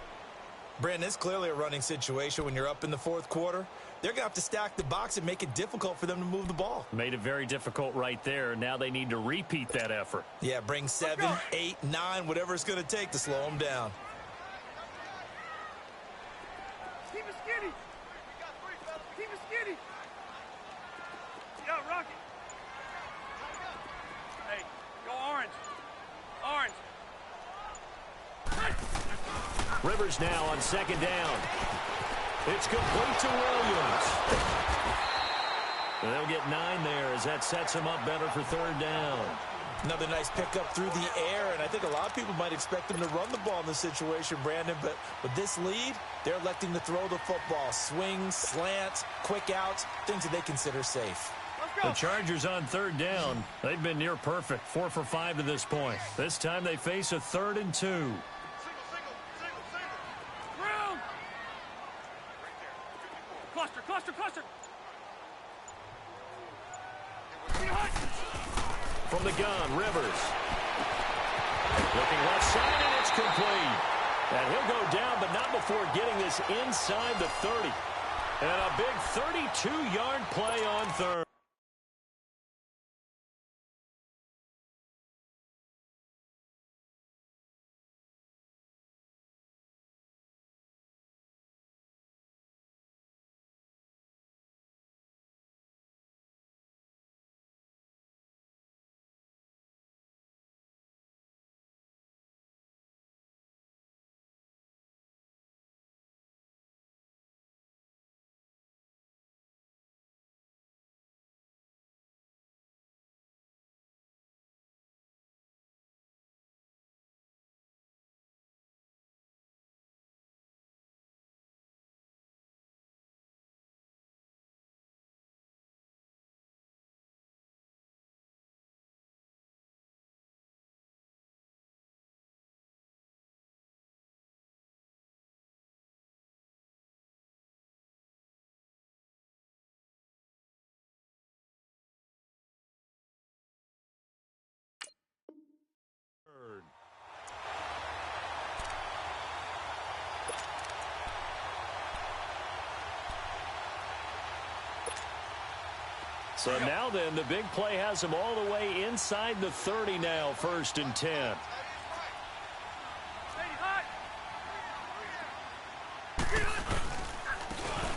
[SPEAKER 2] Brandon, it's clearly a running situation when you're up in the 4th quarter. They're going to have to stack the box and make it difficult for them to move the ball.
[SPEAKER 1] Made it very difficult right there. Now they need to repeat that effort.
[SPEAKER 2] Yeah, bring 7, 8, 9, whatever it's going to take to slow them down.
[SPEAKER 3] Keep it skinny. Keep it skinny. Yeah, Rocky. Hey, go orange. Orange.
[SPEAKER 1] Rivers now on 2nd down. It's complete to Williams. And they'll get 9 there as that sets him up better for 3rd down.
[SPEAKER 2] Another nice pickup through the air, and I think a lot of people might expect them to run the ball in this situation, Brandon, but with this lead, they're electing to throw the football. Swings, slants, quick outs, things that they consider safe.
[SPEAKER 1] The Chargers on 3rd down. They've been near perfect, 4 for 5 to this point. This time they face a 3rd and 2.
[SPEAKER 3] Cluster.
[SPEAKER 1] From the gun, Rivers. Looking left side, and it's complete. And he'll go down, but not before getting this inside the 30. And a big 32-yard play on 3rd. So now then, the big play has him all the way inside the 30 now, 1st and 10.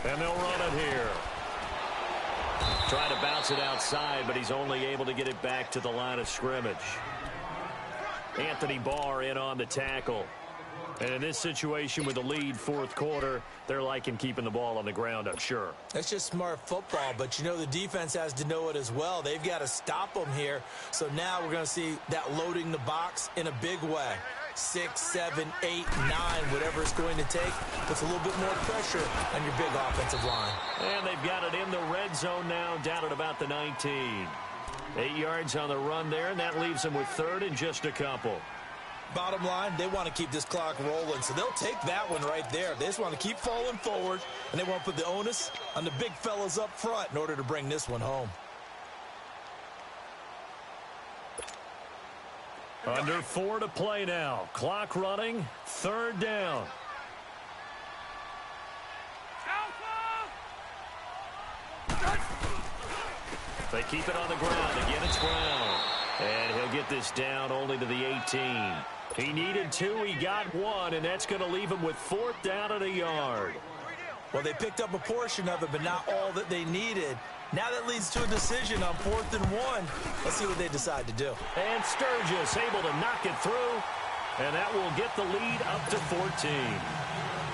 [SPEAKER 1] And they'll run it here. Trying to bounce it outside, but he's only able to get it back to the line of scrimmage. Anthony Barr in on the tackle. And in this situation with the lead fourth quarter, they're liking keeping the ball on the ground, I'm sure.
[SPEAKER 2] That's just smart football, but you know the defense has to know it as well. They've got to stop them here. So now we're going to see that loading the box in a big way. 6, 7, 8, 9, whatever it's going to take, puts a little bit more pressure on your big offensive line.
[SPEAKER 1] And they've got it in the red zone now, down at about the 19. 8 yards on the run there, and that leaves them with third and just a couple.
[SPEAKER 2] Bottom line, they want to keep this clock rolling, so they'll take that one right there. They just want to keep falling forward, and they want to put the onus on the big fellas up front in order to bring this one home.
[SPEAKER 1] Under 4 to play now. Clock running. Third down. They keep it on the ground. Again, it's Brown. And he'll get this down only to the 18. He needed 2. He got 1, and that's going to leave him with fourth down and a yard.
[SPEAKER 2] Well, they picked up a portion of it, but not all that they needed. Now that leads to a decision on 4th and 1. Let's see what they decide to do.
[SPEAKER 1] And Sturgis able to knock it through, and that will get the lead up to 14.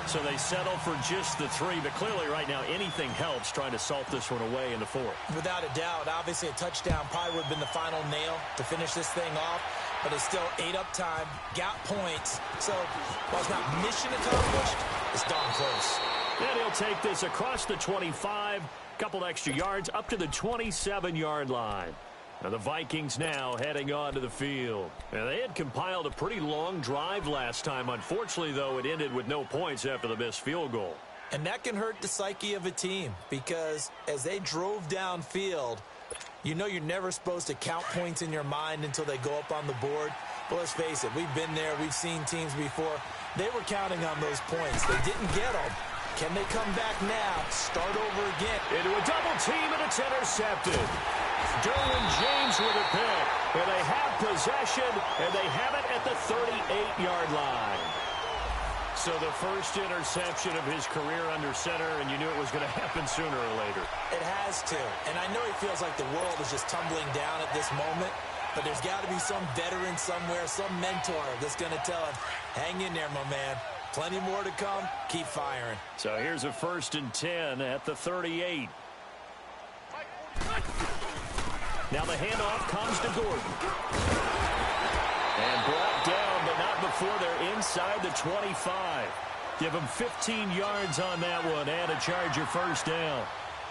[SPEAKER 1] So they settle for just the 3, but clearly right now anything helps trying to salt this one away in the 4th.
[SPEAKER 2] Without a doubt, obviously a touchdown probably would have been the final nail to finish this thing off, but it's still 8 up time, got points. So while it's not mission accomplished, it's darn close.
[SPEAKER 1] And he'll take this across the 25, couple extra yards up to the 27-yard line. Now the Vikings now heading onto the field. And they had compiled a pretty long drive last time. Unfortunately, though, it ended with no points after the missed field goal.
[SPEAKER 2] And that can hurt the psyche of a team because as they drove downfield, you know you're never supposed to count points in your mind until they go up on the board. But let's face it, we've been there. We've seen teams before. They were counting on those points. They didn't get them. Can they come back now? Start over again.
[SPEAKER 1] Into a double team, and it's intercepted. Derwin James with a pick. And they have possession, and they have it at the 38-yard line. So the first interception of his career under center, and you knew it was going to happen sooner or later.
[SPEAKER 2] It has to. And I know he feels like the world is just tumbling down at this moment, but there's got to be some veteran somewhere, some mentor that's going to tell him, hang in there, my man. Plenty more to come. Keep firing.
[SPEAKER 1] So here's a 1st and 10 at the 38. Now the handoff comes to Gordon. And brought down, but not before they're inside the 25. Give them 15 yards on that one and a Charger first down.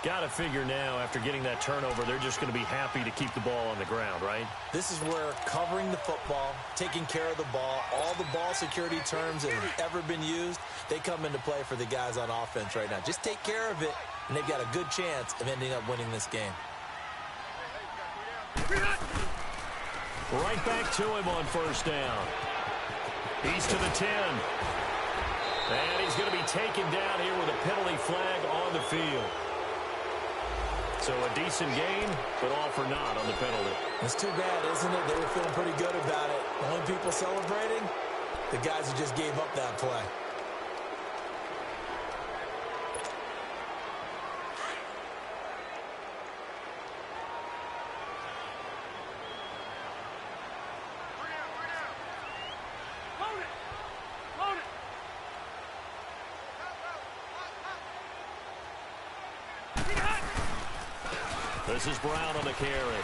[SPEAKER 1] Got to figure now, after getting that turnover, they're just going to be happy to keep the ball on the ground, right?
[SPEAKER 2] This is where covering the football, taking care of the ball, all the ball security terms that have ever been used, they come into play for the guys on offense right now. Just take care of it, and they've got a good chance of ending up winning this game.
[SPEAKER 1] Right back to him on first down. He's to the 10. And he's going to be taken down here with a penalty flag on the field. So a decent gain, but all for naught on the penalty.
[SPEAKER 2] It's too bad, isn't it? They were feeling pretty good about it. The only people celebrating, the guys who just gave up that play.
[SPEAKER 1] This is Brown on the carry.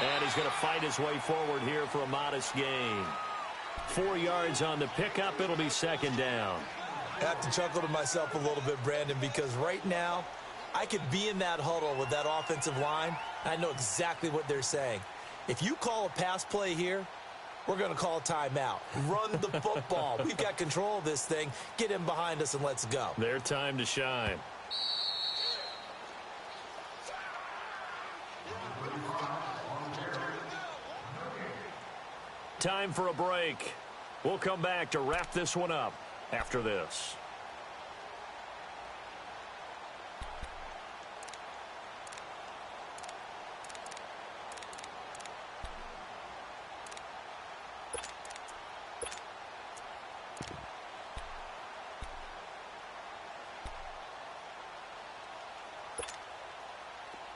[SPEAKER 1] And he's going to fight his way forward here for a modest gain. 4 yards on the pickup. It'll be second down.
[SPEAKER 2] I have to chuckle to myself a little bit, Brandon, because right now I could be in that huddle with that offensive line. I know exactly what they're saying. If you call a pass play here, we're going to call a timeout. Run the football. We've got control of this thing. Get in behind us and let's go.
[SPEAKER 1] Their time to shine. Time for a break. We'll come back to wrap this one up after this.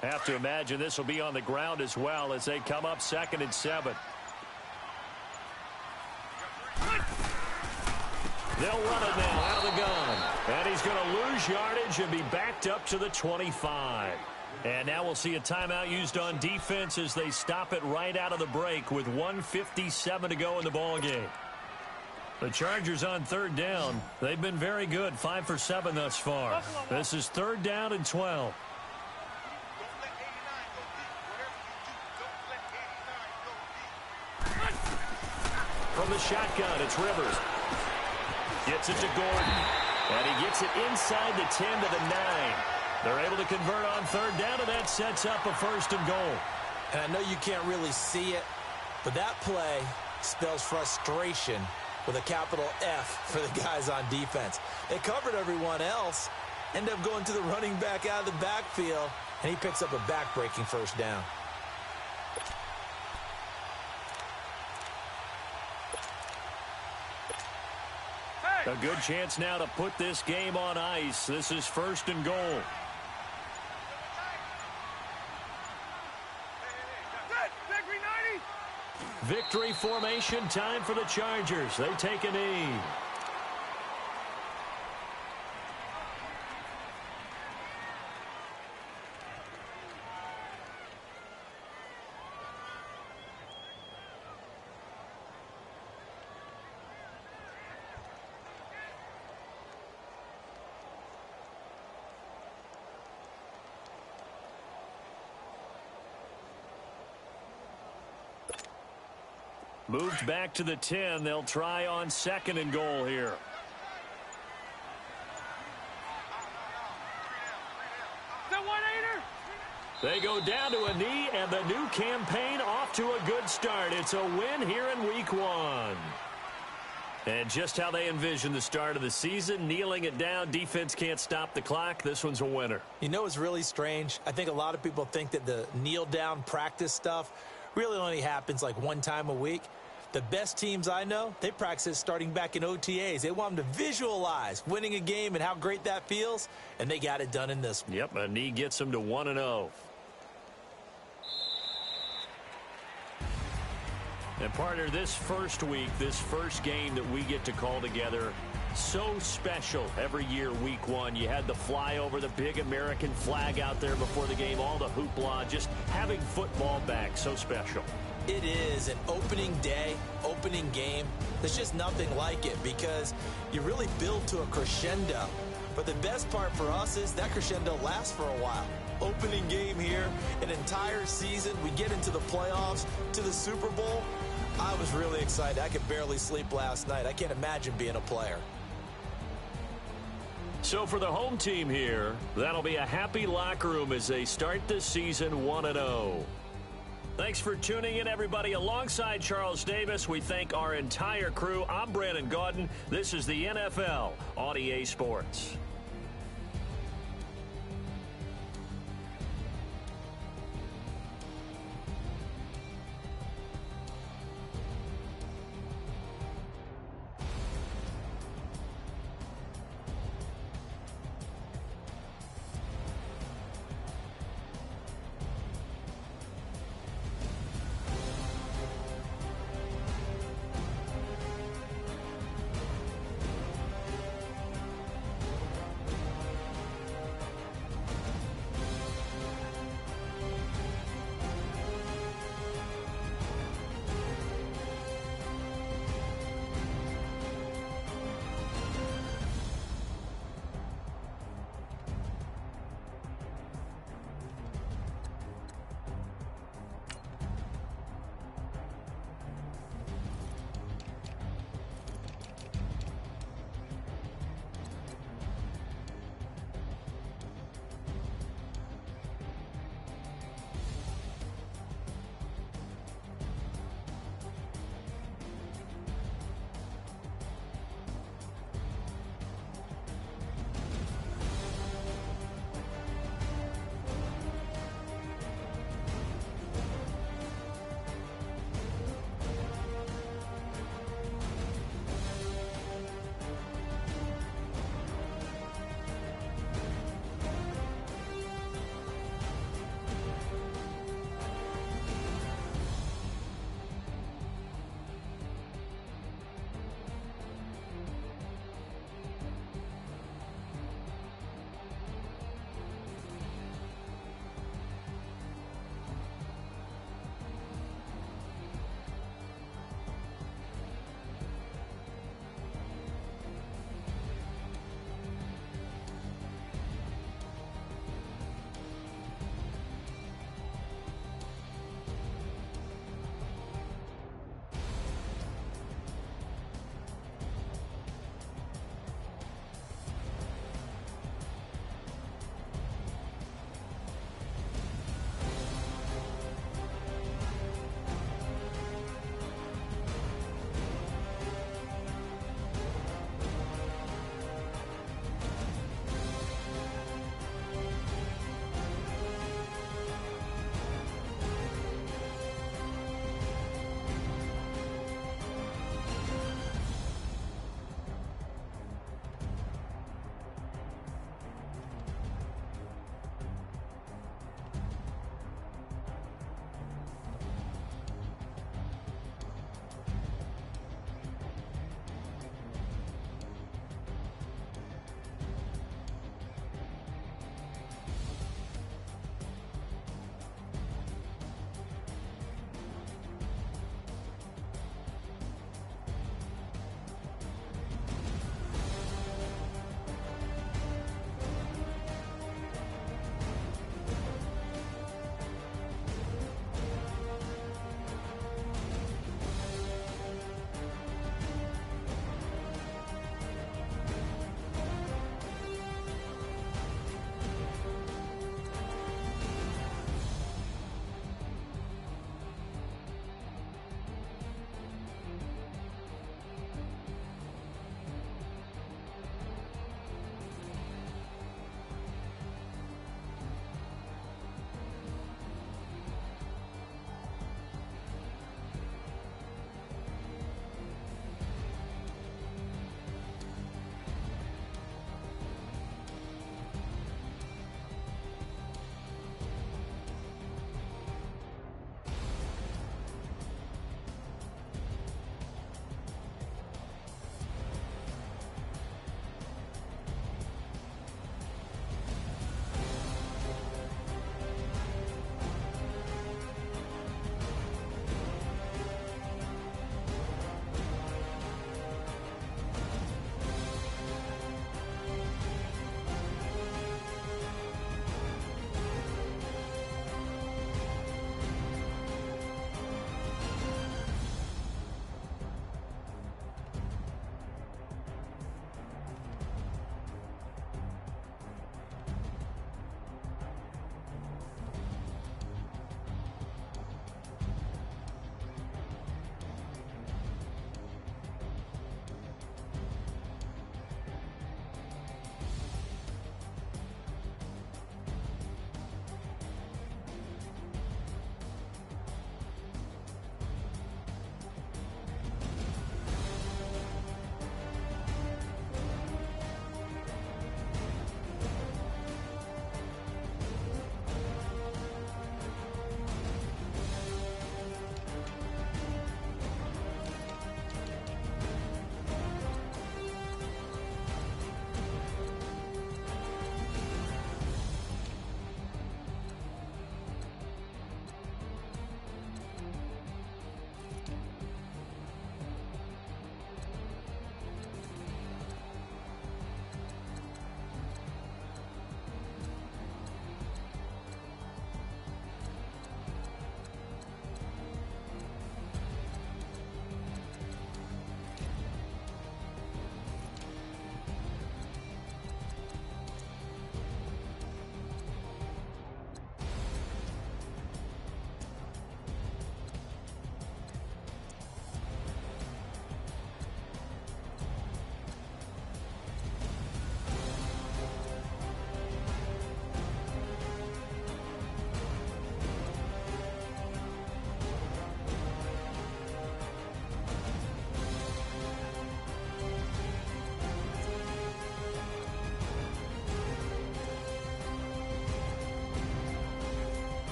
[SPEAKER 1] Have to imagine this will be on the ground as well as they come up 2nd and 7. They'll run it now out of the gun. And he's going to lose yardage and be backed up to the 25. And now we'll see a timeout used on defense as they stop it right out of the break with 1:57 to go in the ballgame. The Chargers on third down. They've been very good, 5 for 7 thus far. This is third down and 12. From the shotgun, it's Rivers. Gets it to Gordon. And he gets it inside the 10 to the 9. They're able to convert on third down, and that sets up a first and goal.
[SPEAKER 2] And I know you can't really see it, but that play spells frustration with a capital F for the guys on defense. They covered everyone else, end up going to the running back out of the backfield, and he picks up a back-breaking first down.
[SPEAKER 1] A good chance now to put this game on ice. This is first and goal. Victory formation time for the Chargers. They take a knee. Moved back to the 10. They'll try on second and goal here. They go down to a knee, and the new campaign off to a good start. It's a win here in week 1. And just how they envision the start of the season, kneeling it down, defense can't stop the clock. This one's a winner.
[SPEAKER 2] You know what's really strange? I think a lot of people think that the kneel-down practice stuff really only happens like one time a week. The best teams I know, they practice it starting back in OTAs. They want them to visualize winning a game and how great that feels, and they got it done in this one.
[SPEAKER 1] Yep, a knee gets them to 1-0. And partner, this first week, this first game that we get to call together, so special every year, week 1. You had the flyover, the big American flag out there before the game, all the hoopla, just having football back, so special.
[SPEAKER 2] It is an opening day, opening game. There's just nothing like it because you really build to a crescendo. But the best part for us is that crescendo lasts for a while. Opening game here, an entire season. We get into the playoffs, to the Super Bowl. I was really excited. I could barely sleep last night. I can't imagine being a player.
[SPEAKER 1] So for the home team here, that'll be a happy locker room as they start this season 1-0. Thanks for tuning in, everybody. Alongside Charles Davis, we thank our entire crew. I'm Brandon Gaudin. This is the NFL on EA Sports.